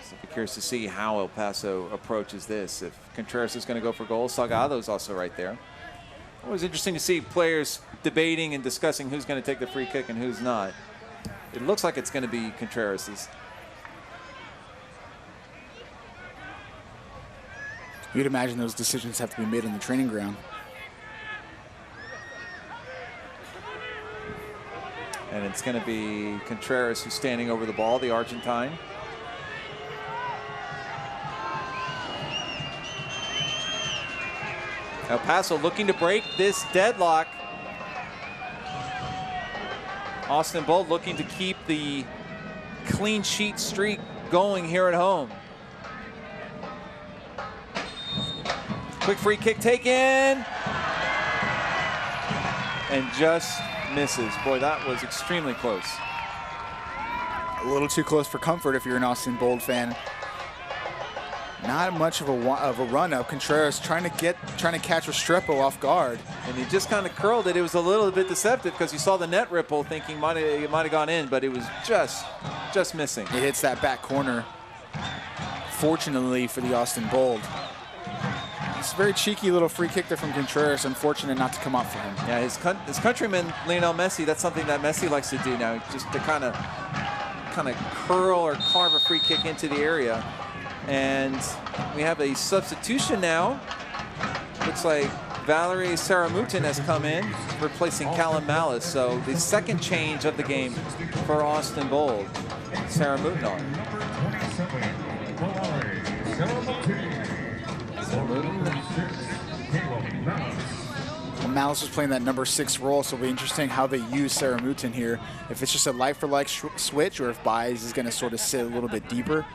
So I'll be curious to see how El Paso approaches this. If Contreras is going to go for goal, Salgado's also right there. It was interesting to see players debating and discussing who's going to take the free kick and who's not. It looks like it's going to be Contreras's. You'd imagine those decisions have to be made on the training ground. And it's going to be Contreras who's standing over the ball, the Argentine. El Paso looking to break this deadlock. Austin Bold looking to keep the clean sheet streak going here at home. Quick free kick taken. And just misses. Boy, that was extremely close. A little too close for comfort if you're an Austin Bold fan. Not much of a run up. Contreras trying to catch Restrepo off guard. And he just kind of curled it. It was a little bit deceptive because you saw the net ripple thinking it might have gone in, but it was just missing. It hits that back corner. Fortunately for the Austin Bold. It's a very cheeky little free kick there from Contreras. Unfortunate not to come up for him. Yeah, his countryman Lionel Messi, that's something that Messi likes to do now, just to kind of curl or carve a free kick into the area. And we have a substitution now. Looks like Valerie Saramutin has come in, replacing Callum Malice. So the second change of the game for Austin Bold. Saramutin on. Well, Malice was playing that number 6 role, so it'll be interesting how they use Saramutin here. If it's just a like-for-like switch, or if Baez is going to sort of sit a little bit deeper.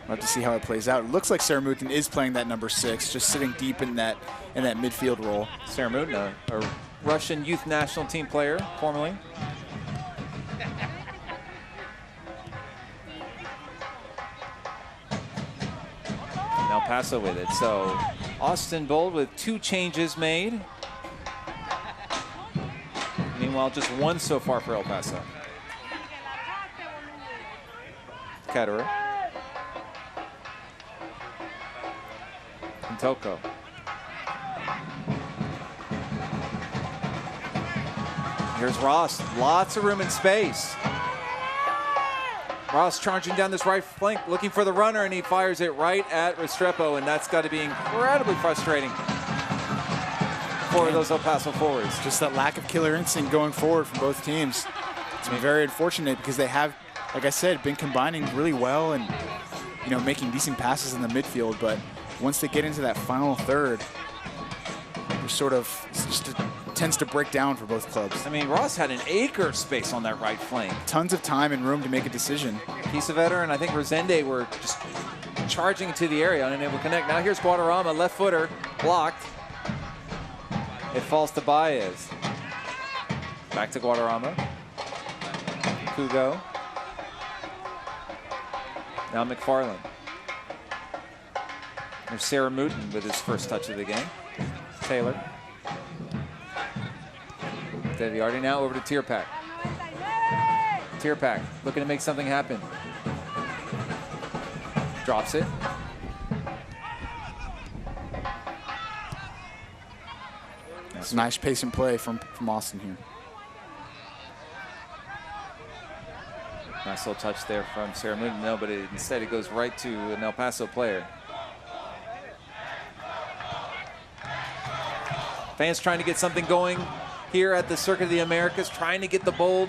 We'll have to see how it plays out. It looks like Saramutin is playing that number 6, just sitting deep in that midfield role. Saramutin, a Russian youth national team player, formerly. And El Paso with it. So Austin Bold with 2 changes made. Meanwhile, just 1 so far for El Paso. Ketterer. Toko. Here's Ross. Lots of room and space. Ross charging down this right flank, looking for the runner, and he fires it right at Restrepo, and that's got to be incredibly frustrating for those El Paso forwards. Just that lack of killer instinct going forward from both teams. It's been very unfortunate because they have, like I said, been combining really well and making decent passes in the midfield, but once they get into that final third, it sort of just tends to break down for both clubs. I mean, Ross had an acre of space on that right flank. Tons of time and room to make a decision. Keysweat and I think Rosende were just charging into the area, unable to connect. Now here's Guadarrama, left footer, blocked. It falls to Baez. Back to Guadarrama. Kugo. Now McFarland. There's Saramutin with his first touch of the game. Taylor. Deviardi now over to Tierpak. Tierpak looking to make something happen. Drops it. It's a nice pace and play from Austin here. Nice little touch there from Saramutin. No, but instead it goes right to an El Paso player. Fans trying to get something going here at the Circuit of the Americas, trying to get the Bold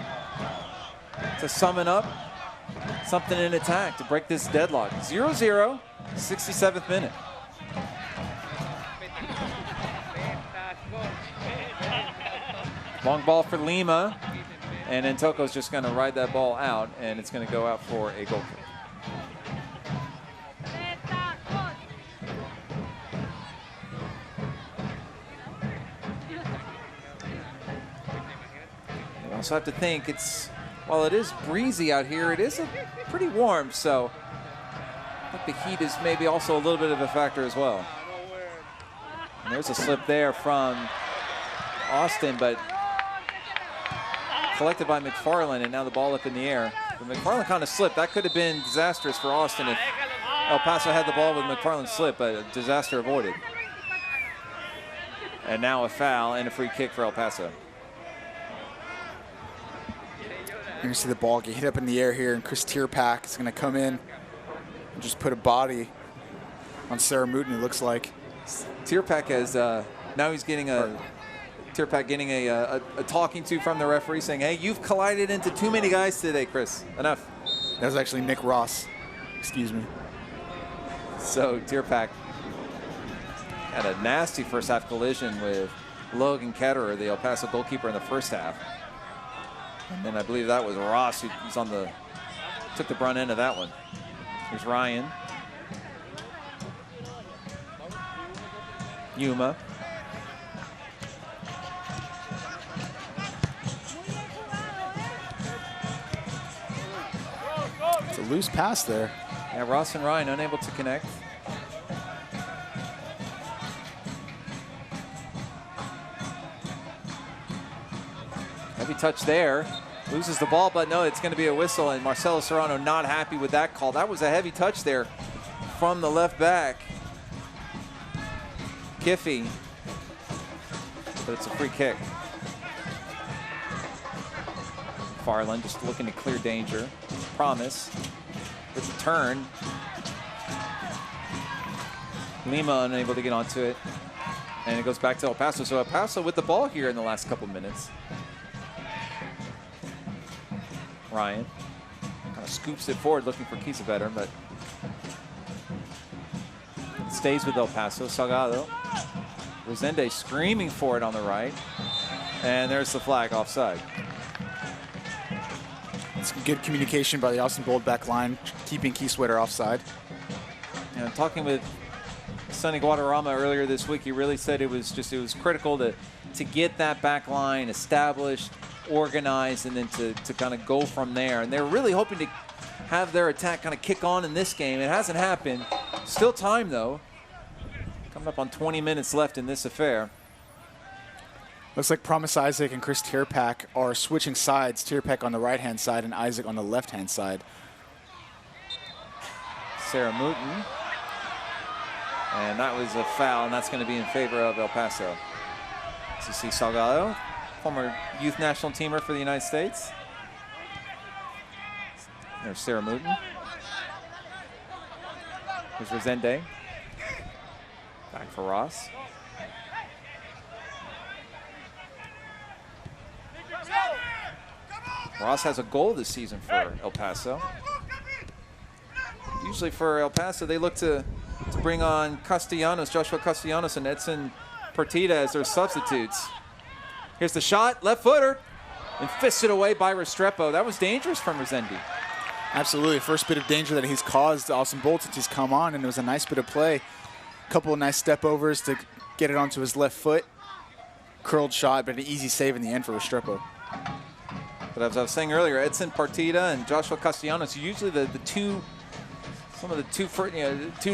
to summon up something in attack to break this deadlock. 0-0, 67th minute. Long ball for Lima, and then Toko's just going to ride that ball out, and it's going to go out for a goal kick. You also have to think while it is breezy out here, it is pretty warm, so I think the heat is maybe also a little bit of a factor as well. And there's a slip there from Austin, but collected by McFarland, and now the ball up in the air. But McFarland kind of slipped. That could have been disastrous for Austin if El Paso had the ball with McFarland slip, but a disaster avoided. And now a foul and a free kick for El Paso. You're going to see the ball get hit up in the air here, and Chris Tierpak is going to come in and just put a body on Sarah Mooten, it looks like. Tierpak has, now he's getting Tierpak getting a talking to from the referee saying, hey, you've collided into too many guys today, Chris. Enough. That was actually Nick Ross. Excuse me. So Tierpak had a nasty first half collision with Logan Ketterer, the El Paso goalkeeper, in the first half. And then I believe that was Ross who was took the brunt end of that one. Here's Ryan. Yuma. It's a loose pass there. Yeah, Ross and Ryan unable to connect. Heavy touch there. Loses the ball, but no, it's going to be a whistle, and Marcelo Serrano not happy with that call. That was a heavy touch there from the left back. Kiffy. But it's a free kick. Farland just looking to clear danger. Promise. With the turn. Lima unable to get onto it. And it goes back to El Paso. So El Paso with the ball here in the last couple minutes. Ryan kind of scoops it forward looking for Kiesewetter, but it stays with El Paso. Salgado. Rosende screaming for it on the right. And there's the flag offside. It's good communication by the Austin Bold back line, keeping Kiesewetter offside. And talking with Sonny Guadarrama earlier this week, he really said it was critical to get that back line established, organized, and then to kind of go from there. And they're really hoping to have their attack kind of kick on in this game. It hasn't happened. Still time, though. Coming up on 20 minutes left in this affair. Looks like Promise Isaac and Chris Tierpak are switching sides. Tierpak on the right-hand side and Isaac on the left-hand side. Sarah Mooten. And that was a foul, and that's going to be in favor of El Paso. So you see Salgado, former youth national teamer for the United States. There's Sarah Mooten. There's Rosende. Back for Ross. Ross has a goal this season for El Paso. Usually for El Paso, they look to bring on Joshua Castellanos and Edson Partida as their substitutes. Here's the shot, left footer, and fisted away by Restrepo. That was dangerous from Rosende. Absolutely, first bit of danger that he's caused Austin Bolt since he's come on, and it was a nice bit of play. A couple of nice step overs to get it onto his left foot. Curled shot, but an easy save in the end for Restrepo. But as I was saying earlier, Edson Partida and Joshua Castellanos, usually two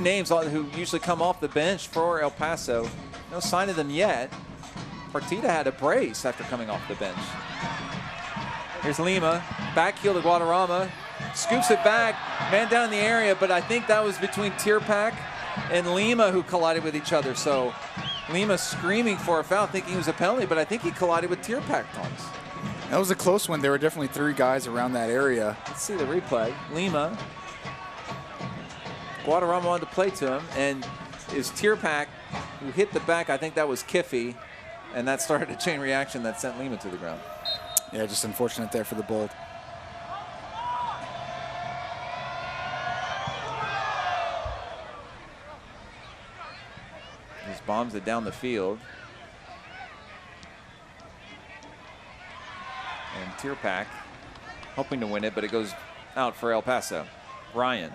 names who usually come off the bench for El Paso. No sign of them yet. Partida had a brace after coming off the bench. Here's Lima, back heel to Guadarrama, scoops it back, man down in the area, but I think that was between Tierpak and Lima who collided with each other. So Lima screaming for a foul, thinking it was a penalty, but I think he collided with Tierpak, Thomas. That was a close one. There were definitely three guys around that area. Let's see the replay. Lima. Guadarrama wanted to play to him, and is Tierpak who hit the back. I think that was Kiffy, and that started a chain reaction that sent Lima to the ground. Yeah, just unfortunate there for the Bold. bombs it down the field. And Tierpak hoping to win it, but it goes out for El Paso. Ryan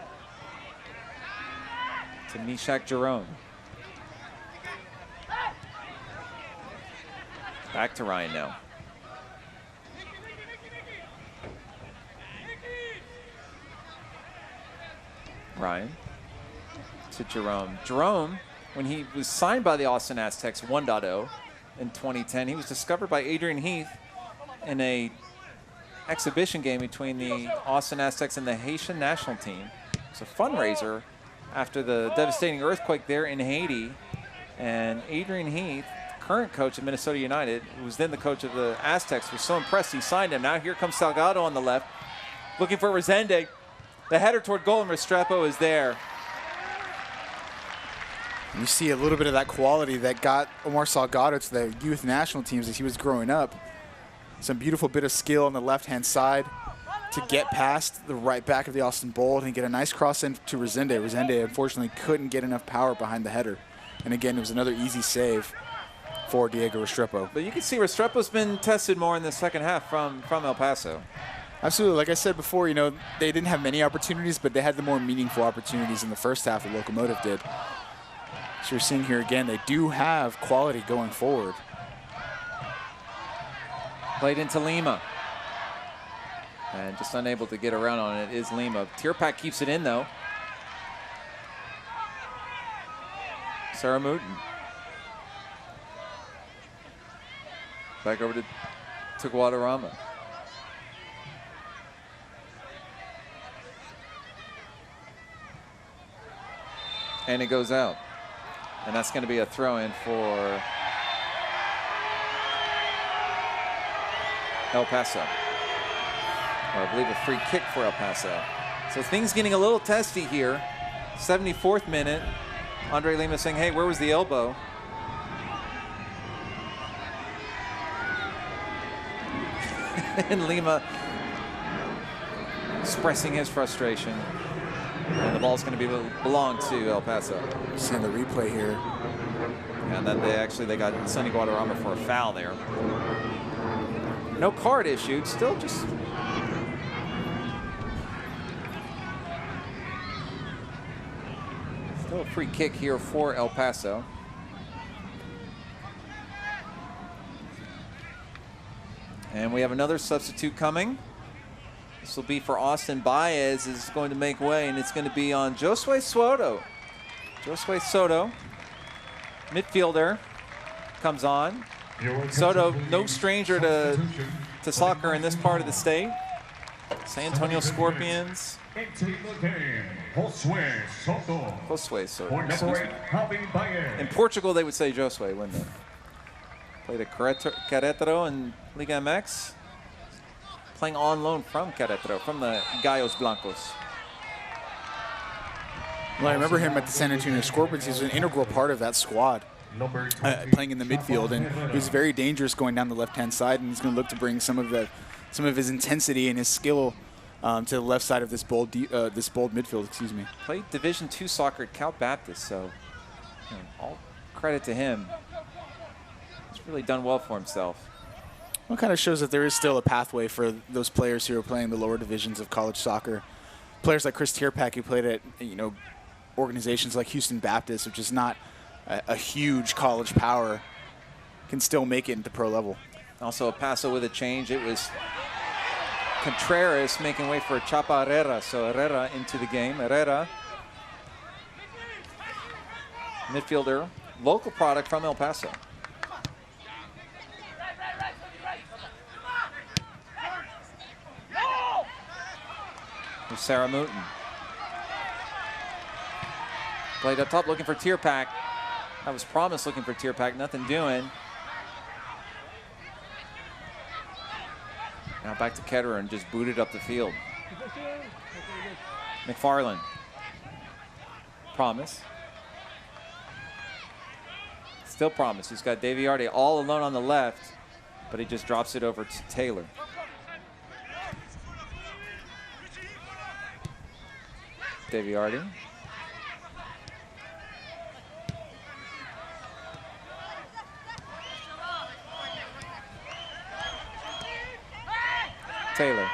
to Mishak Jerome. Back to Ryan now. Ryan to Jerome. Jerome, when he was signed by the Austin Aztecs 1.0 in 2010, he was discovered by Adrian Heath in a exhibition game between the Austin Aztecs and the Haitian national team. It's a fundraiser after the devastating earthquake there in Haiti. And Adrian Heath, current coach of Minnesota United, who was then the coach of the Aztecs, was so impressed he signed him. Now here comes Salgado on the left, looking for Resende. The header toward goal, and Restrepo is there. You see a little bit of that quality that got Omar Salgado to the youth national teams as he was growing up. Some beautiful bit of skill on the left-hand side to get past the right back of the Austin Bold and get a nice cross in to Resende. Resende unfortunately couldn't get enough power behind the header. And again, it was another easy save for Diego Restrepo. But you can see Restrepo's been tested more in the second half from El Paso. Absolutely. Like I said before, you know, they didn't have many opportunities, but they had the more meaningful opportunities in the first half the Locomotive did. So you're seeing here again, they do have quality going forward. Played into Lima. And just unable to get around on it is Lima. Tierpak keeps it in, though. Sarah Mooten. Back over to Guadarrama. And it goes out. And that's going to be a throw-in for El Paso. Or I believe a free kick for El Paso. So things getting a little testy here. 74th minute. Andre Lima saying, hey, where was the elbow? And Lima expressing his frustration. And the ball's going to belong to El Paso. Seeing the replay here. And then they got Sonny Guadarrama for a foul there. No card issued, still just... Still a free kick here for El Paso. And we have another substitute coming. This will be for Austin. Baez is going to make way, and it's going to be on Josue Soto. Josue Soto, midfielder, comes on. Soto, no stranger to soccer in this part of the state. San Antonio Scorpions. Josue Soto. Josue Soto. In Portugal, they would say Josue, wouldn't they? Played at Querétaro in Liga MX. Playing on loan from Querétaro, from the Gallos Blancos. Well, I remember him at the San Antonio Scorpions. He was an integral part of that squad, playing in the midfield, and he was very dangerous going down the left-hand side. And he's going to look to bring some of his intensity and his skill to the left side of this bold midfield. Excuse me. Played Division II soccer at Cal Baptist, so all credit to him. He's really done well for himself. Well, it kind of shows that there is still a pathway for those players who are playing the lower divisions of college soccer. Players like Chris Tierpak, who played at organizations like Houston Baptist, which is not a huge college power, can still make it into pro level. Also a Paso with a change. It was Contreras making way for Chapa Herrera. So Herrera into the game. Herrera, midfielder, local product from El Paso. Here's Sarah Mooten. Played up top looking for Tierpak. That was Promise looking for Tierpak, nothing doing. Now back to Ketterer and just booted up the field. McFarland. Promise. Still Promise. He's got Daviardi all alone on the left, but he just drops it over to Taylor. Daviardi. Taylor.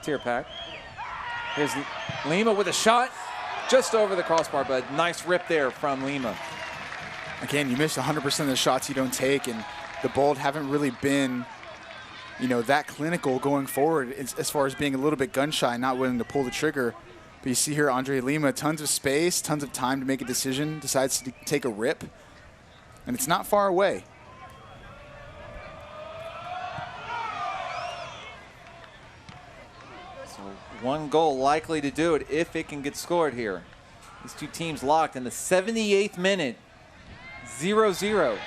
Tier pack. Here's Lima with a shot just over the crossbar, but nice rip there from Lima. Again, you miss 100% of the shots you don't take, and the Bold haven't really been, you know, that clinical going forward as far as being a little bit gun shy, not willing to pull the trigger. But you see here, Andre Lima, tons of space, tons of time to make a decision, decides to take a rip, and it's not far away. So one goal likely to do it if it can get scored here. These two teams locked in the 78th minute, 0-0.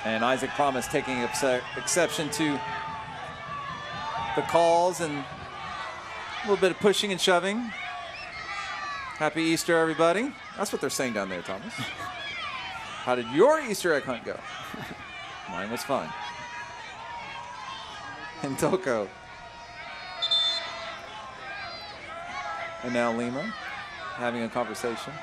And Isaac Promise taking exception to the calls and a little bit of pushing and shoving. Happy Easter, everybody. That's what they're saying down there, Thomas. How did your Easter egg hunt go? Mine was fun. And Toko. And now Lima having a conversation.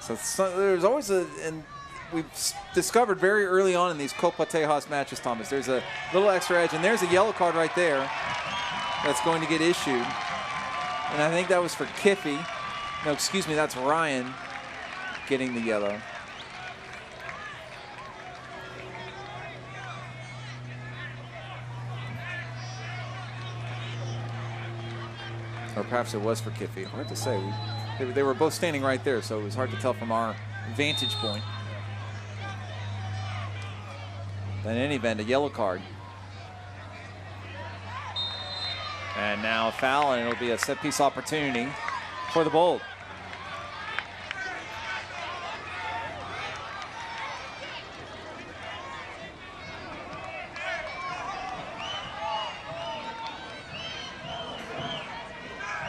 So there's always and we've discovered very early on in these Copa Tejas matches, Thomas, there's a little extra edge, and there's a yellow card right there that's going to get issued. And I think that was for Kiffy. No, excuse me, that's Ryan getting the yellow. Or perhaps it was for Kiffy. Hard to say. They were both standing right there, so it was hard to tell from our vantage point. But in any event, a yellow card. And now a foul, and it'll be a set-piece opportunity for the Bold.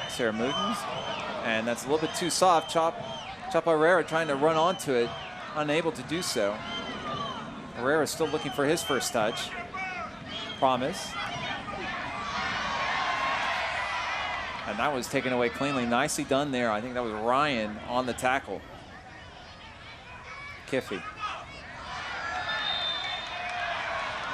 Sarah Mootens, and that's a little bit too soft. Chop Herrera trying to run onto it, unable to do so. Herrera still looking for his first touch. Promise. And that was taken away cleanly. Nicely done there. I think that was Ryan on the tackle. Kiffy.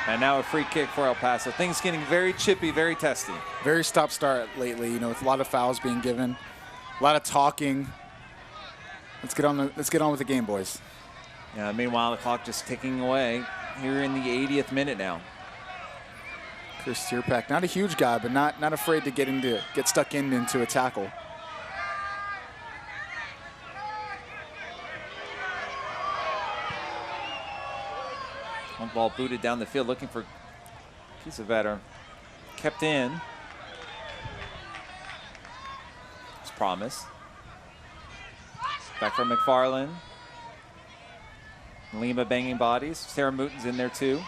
And now a free kick for El Paso. Things getting very chippy, very testy. Very stop-start lately, you know, with a lot of fouls being given, a lot of talking. Let's get on with the game, boys. Yeah, meanwhile, the clock just ticking away here in the 80th minute now. Chris Tierpak, not a huge guy, but not afraid to get stuck into a tackle. One ball booted down the field, looking for Kiesewetter. Kept in. It's Promise. Back from McFarland. Lima banging bodies. Sarah Mooten's in there too.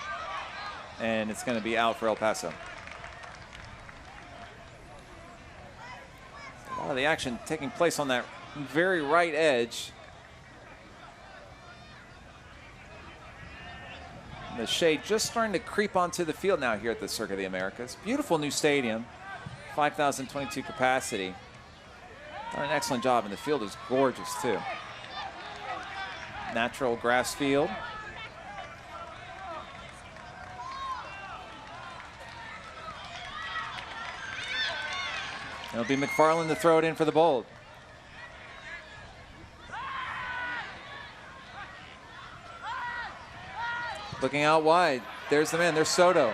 And it's going to be out for El Paso. A lot of the action taking place on that very right edge. The shade just starting to creep onto the field now here at the Circuit of the Americas. Beautiful new stadium, 5,022 capacity. Done an excellent job, and the field is gorgeous too. Natural grass field. It'll be McFarland to throw it in for the Bold. Looking out wide. There's the man. There's Soto.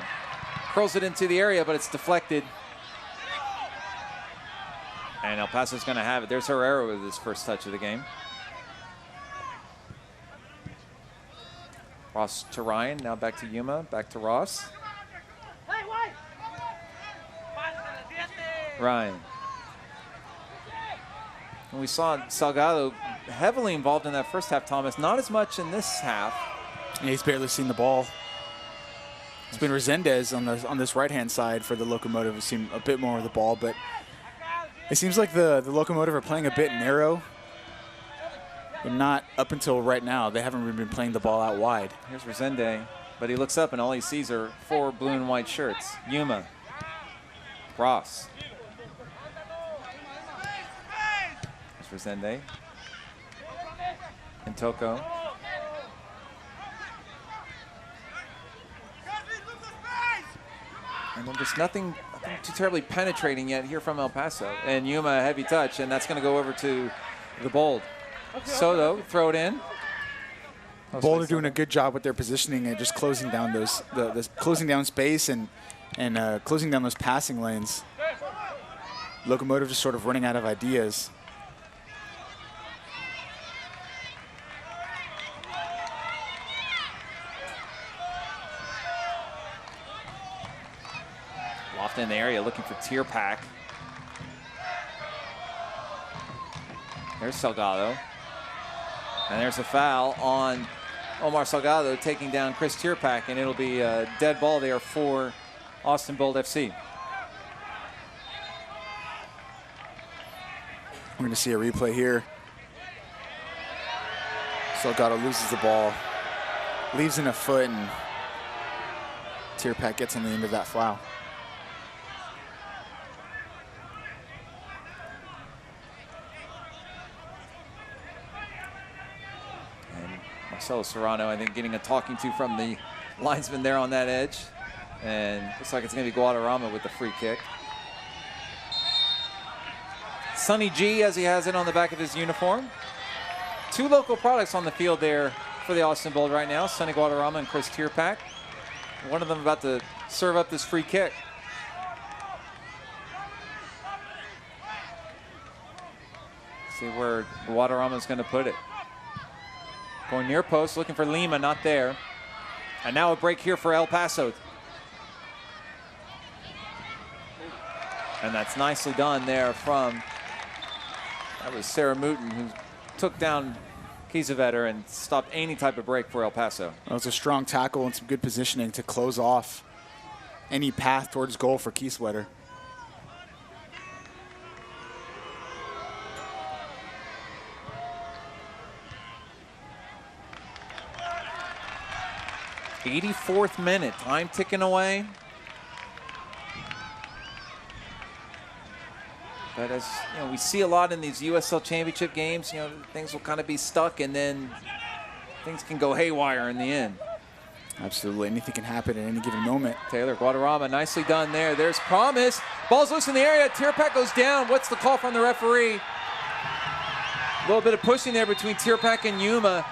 Curls it into the area, but it's deflected. And El Paso's going to have it. There's Herrera with his first touch of the game. Ross to Ryan. Now back to Yuma. Back to Ross. Ryan. And we saw Salgado heavily involved in that first half, Thomas. Not as much in this half. Yeah, he's barely seen the ball. It's been Resendez on this right-hand side for the Locomotive who's seen a bit more of the ball, but it seems like the Locomotive are playing a bit narrow, but not up until right now. They haven't really been playing the ball out wide. Here's Resende, but he looks up and all he sees are 4 blue and white shirts. Yuma. Ross. Resende. And Toko. And then just nothing too terribly penetrating yet here from El Paso. And Yuma, a heavy touch, and that's going to go over to the Bold. Soto, throw it in. Bold are doing a good job with their positioning and just closing down those closing down space and closing down those passing lanes. Locomotive just sort of running out of ideas. Loft in the area looking for Tier Pack. There's Salgado. And there's a foul on Omar Salgado taking down Chris Tierpak, and it'll be a dead ball there for Austin Bold FC. We're going to see a replay here. Salgado loses the ball, leaves in a foot, and Tierpak gets on the end of that foul. Marcelo Serrano, I think, getting a talking to from the linesman there on that edge. And looks like it's going to be Guadarrama with the free kick. Sonny G, as he has it on the back of his uniform. Two local products on the field there for the Austin Bold right now, Sonny Guadarrama and Chris Tierpak. One of them about to serve up this free kick. See where Guadarrama is going to put it. Going near post, looking for Lima, not there. And now a break here for El Paso. And that's nicely done there from, that was Sarah Mooten, who took down Kiesewetter and stopped any type of break for El Paso. That was a strong tackle and some good positioning to close off any path towards goal for Kiesewetter. '84th minute, time ticking away. But as you know, we see a lot in these USL Championship games, you know, things will kind of be stuck and then things can go haywire in the end. Absolutely, anything can happen at any given moment. Taylor, Guadarrama, nicely done there. There's promise. Ball's loose in the area. Tierpak goes down. What's the call from the referee? A little bit of pushing there between Tierpak and Yuma.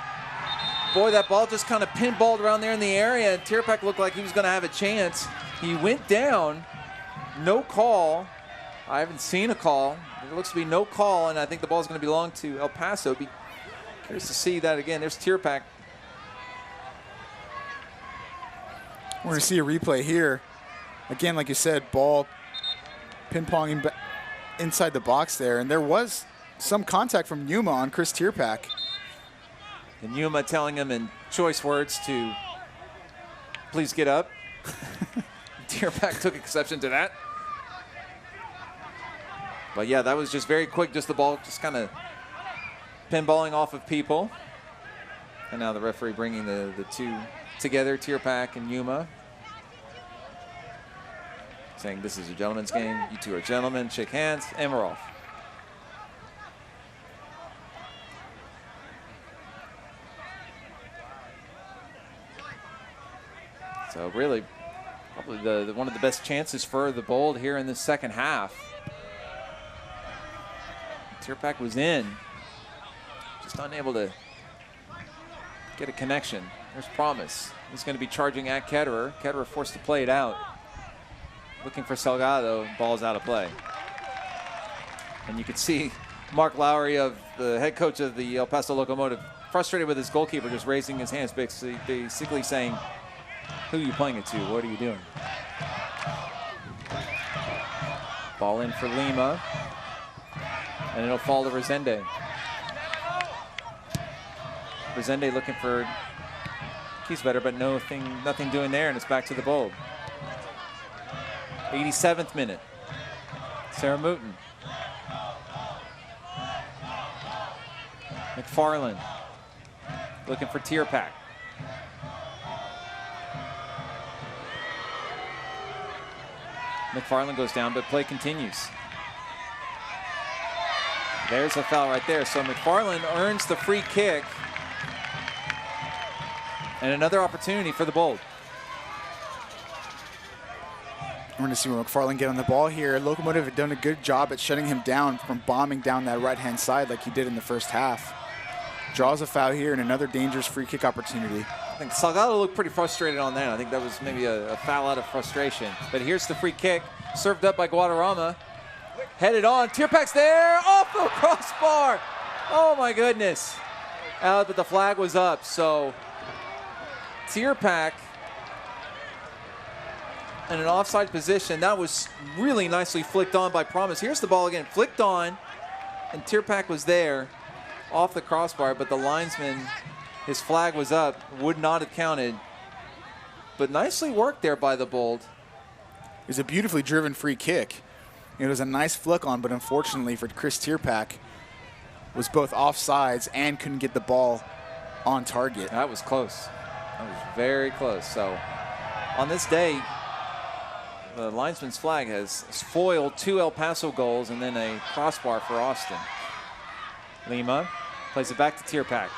Boy, that ball just kind of pinballed around there in the area. And Tierpak looked like he was going to have a chance. He went down. No call. I haven't seen a call. There looks to be no call, and I think the ball is going to belong to El Paso. Be curious to see that again. There's Tierpak. We're going to see a replay here. Again, like you said, ball ping-ponging inside the box there, and there was some contact from Yuma on Chris Tierpak. And Yuma telling him in choice words to please get up. Tierpak took exception to that. But yeah, that was just very quick, just the ball just kind of pinballing off of people. And now the referee bringing the two together, Tierpak and Yuma. Saying this is a gentleman's game, you two are gentlemen, shake hands, and we're off. So really, probably one of the best chances for the Bold here in the second half. Tierpak was in, just unable to get a connection. There's promise. He's going to be charging at Ketterer. Ketterer forced to play it out. Looking for Salgado, ball's out of play. And you could see Mark Lowry, of the head coach of the El Paso Locomotive, frustrated with his goalkeeper, just raising his hands, basically saying, who are you playing it to? What are you doing? Ball in for Lima. And it'll fall to Resende. Resende looking for Kiesewetter, but nothing doing there, and it's back to the Bold. 87th minute. Sarah Mooten. McFarland looking for Tierpak. McFarland goes down, but play continues. There's a foul right there. So McFarland earns the free kick. And another opportunity for the Bold. We're going to see McFarland get on the ball here. Locomotive had done a good job at shutting him down from bombing down that right-hand side like he did in the first half. Draws a foul here and another dangerous free kick opportunity. I think Salgado looked pretty frustrated on that. I think that was maybe a foul out of frustration. But here's the free kick, served up by Guadarrama. Headed on, Tierpak's there, off the crossbar. Oh my goodness. But the flag was up, so Tierpak in an offside position. That was really nicely flicked on by Promise. Here's the ball again, flicked on, and Tierpak was there off the crossbar, but the linesman, his flag was up, would not have counted. But nicely worked there by the Bold. It was a beautifully driven free kick. It was a nice flick on, but unfortunately for Chris Tierpak, was both offsides and couldn't get the ball on target. That was close. That was very close. So on this day, the linesman's flag has foiled 2 El Paso goals and then a crossbar for Austin. Lima plays it back to Tierpak.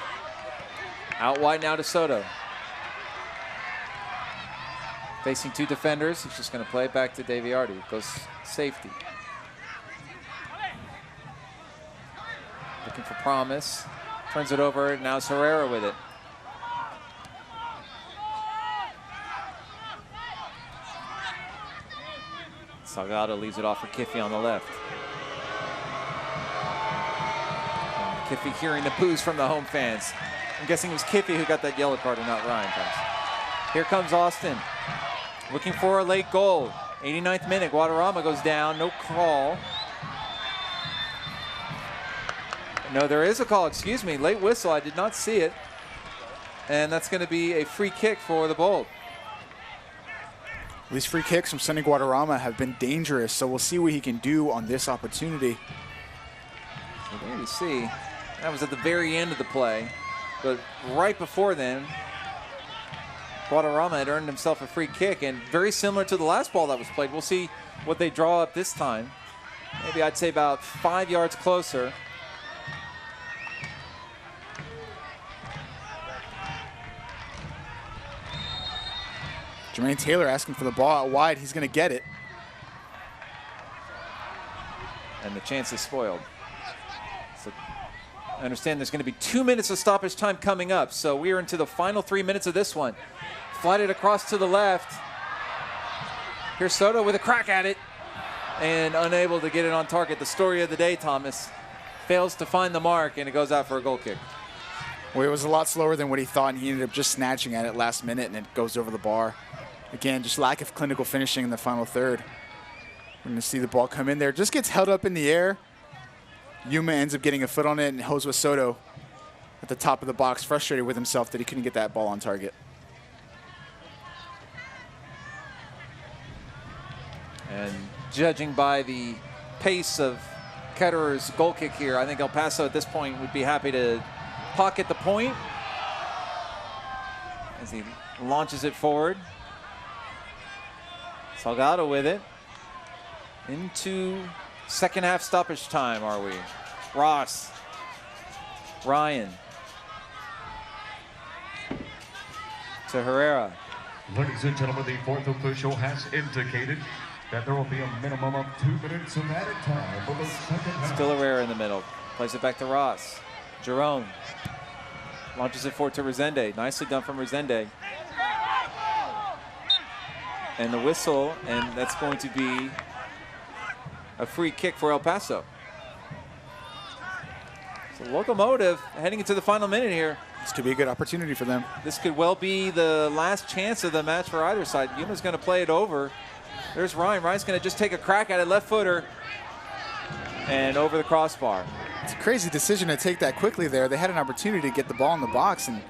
Out wide now to Soto. Facing 2 defenders. He's just going to play it back to Daviardi. Goes safety. Looking for Promise. Turns it over. Now it's Herrera with it. Salgado leaves it off for Kiffy on the left. Kiffy hearing the boos from the home fans. I'm guessing it was Kiffy who got that yellow card and not Ryan. Here comes Austin. Looking for a late goal. 89th minute, Guadarrama goes down, no call. No, there is a call, excuse me. Late whistle, I did not see it. And that's going to be a free kick for the Bold. These free kicks from Sonny Guadarrama have been dangerous, so we'll see what he can do on this opportunity. So there you see, that was at the very end of the play. But right before then, Guadarrama had earned himself a free kick, and very similar to the last ball that was played. We'll see what they draw up this time. Maybe I'd say about 5 yards closer. Jermaine Taylor asking for the ball out wide. He's going to get it. And the chance is spoiled. So I understand there's going to be 2 minutes of stoppage time coming up. So we are into the final 3 minutes of this one. Flighted across to the left. Here's Soto with a crack at it. And unable to get it on target. The story of the day, Thomas. Fails to find the mark, and it goes out for a goal kick. Well, it was a lot slower than what he thought, and he ended up just snatching at it last minute, and it goes over the bar. Again, just lack of clinical finishing in the final third. We're going to see the ball come in there. Just gets held up in the air. Yuma ends up getting a foot on it, and Josue Soto at the top of the box, frustrated with himself that he couldn't get that ball on target. And judging by the pace of Ketterer's goal kick here, I think El Paso at this point would be happy to pocket the point as he launches it forward. Salgado with it. Into second half stoppage time, are we? Ross. Ryan. To Herrera. Ladies and gentlemen, the fourth official has indicated that there will be a minimum of 2 minutes of added time for the second half. Still Herrera in the middle. Plays it back to Ross. Jerome. Launches it forward to Resende. Nicely done from Resende. And the whistle, and that's going to be a free kick for El Paso. So Locomotive heading into the final minute here. This could be a good opportunity for them. This could well be the last chance of the match for either side. Yuma's going to play it over. There's Ryan. Ryan's going to just take a crack at it, left footer, and over the crossbar. It's a crazy decision to take that quickly there. They had an opportunity to get the ball in the box, and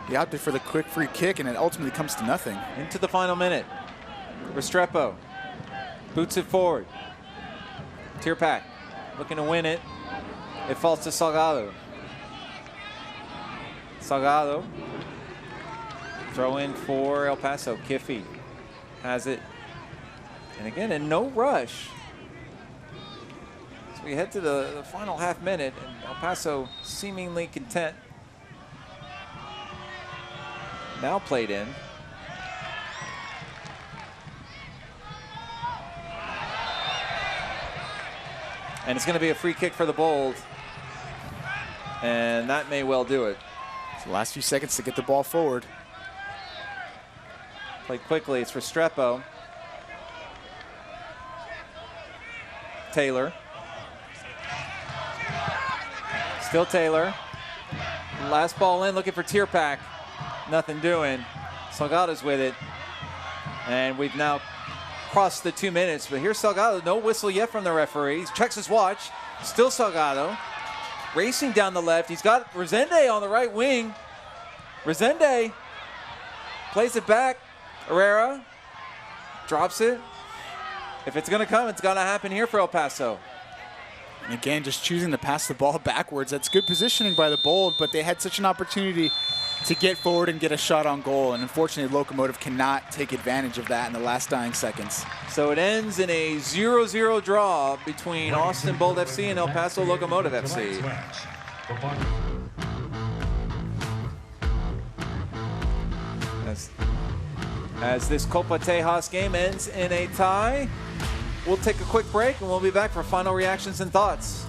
he opted for the quick free kick, and it ultimately comes to nothing. Into the final minute. Restrepo boots it forward. Tierpak looking to win it. It falls to Salgado. Salgado. Throw in for El Paso. Kiffy has it. And again, in no rush. So we head to the final half minute, and El Paso seemingly content. Now played in. And it's going to be a free kick for the Bold. And that may well do it. It's the last few seconds to get the ball forward. Played quickly. It's Restrepo. Taylor. Still Taylor. Last ball in, looking for Tierpak. Nothing doing. Salgado's with it. And we've now crossed the 2 minutes, but here's Salgado. No whistle yet from the referee. He checks his watch. Still Salgado. Racing down the left. He's got Resende on the right wing. Resende plays it back. Herrera drops it. If it's going to come, it's going to happen here for El Paso. And again, just choosing to pass the ball backwards. That's good positioning by the Bold, but they had such an opportunity to get forward and get a shot on goal. And unfortunately, Locomotive cannot take advantage of that in the last dying seconds. So it ends in a 0-0 draw between Austin Bold FC and El Paso Locomotive FC. As this Copa Tejas game ends in a tie, we'll take a quick break and we'll be back for final reactions and thoughts.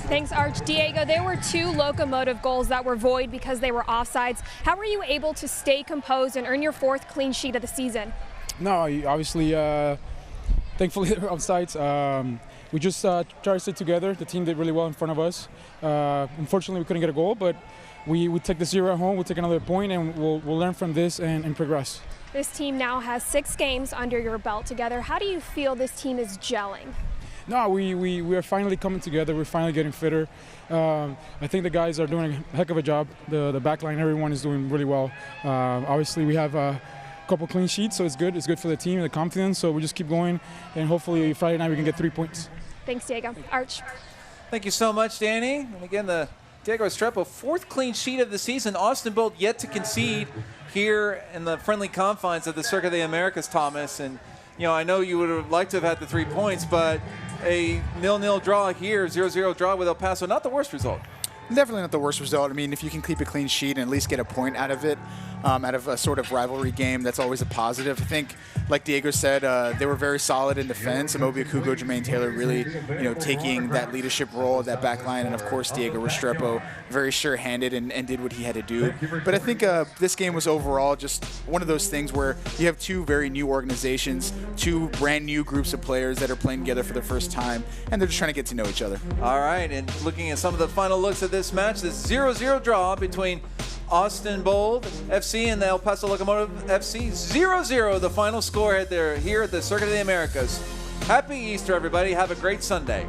Thanks, Arch. Diego, there were 2 Locomotive goals that were void because they were offsides. How were you able to stay composed and earn your 4th clean sheet of the season? No, obviously, thankfully they're offsides. We just tried to stay together. The team did really well in front of us. Unfortunately, we couldn't get a goal, but we take the 0 at home. We'll take another point, and we'll learn from this and progress. This team now has 6 games under your belt together. How do you feel this team is gelling? No, we are finally coming together. We're finally getting fitter. I think the guys are doing a heck of a job. The back line, everyone is doing really well. Obviously, we have a couple clean sheets, so it's good. It's good for the team and the confidence. So we just keep going, and hopefully Friday night we can get 3 points. Thanks, Diego. Arch. Thank you so much, Danny. And again, the Diego Restrepo, 4th clean sheet of the season. Austin Bold yet to concede here in the friendly confines of the Circuit of the Americas, Thomas. And you know, I know you would have liked to have had the 3 points, but a 0-0 draw here, 0-0 draw with El Paso, not the worst result. Definitely not the worst result. I mean, if you can keep a clean sheet and at least get a point out of it, out of a sort of rivalry game, that's always a positive. I think, like Diego said, they were very solid in defense. Amobi Akugo, Jermaine Taylor really, taking that leadership role of that back line. And, of course, Diego Restrepo, very sure-handed and did what he had to do. But I think this game was overall just one of those things where you have 2 very new organizations, 2 brand new groups of players that are playing together for the first time, and they're just trying to get to know each other. All right, and looking at some of the final looks at this match, this 0-0 draw between Austin Bold FC and the El Paso Locomotive FC. 0-0, the final score here at the Circuit of the Americas. Happy Easter, everybody. Have a great Sunday.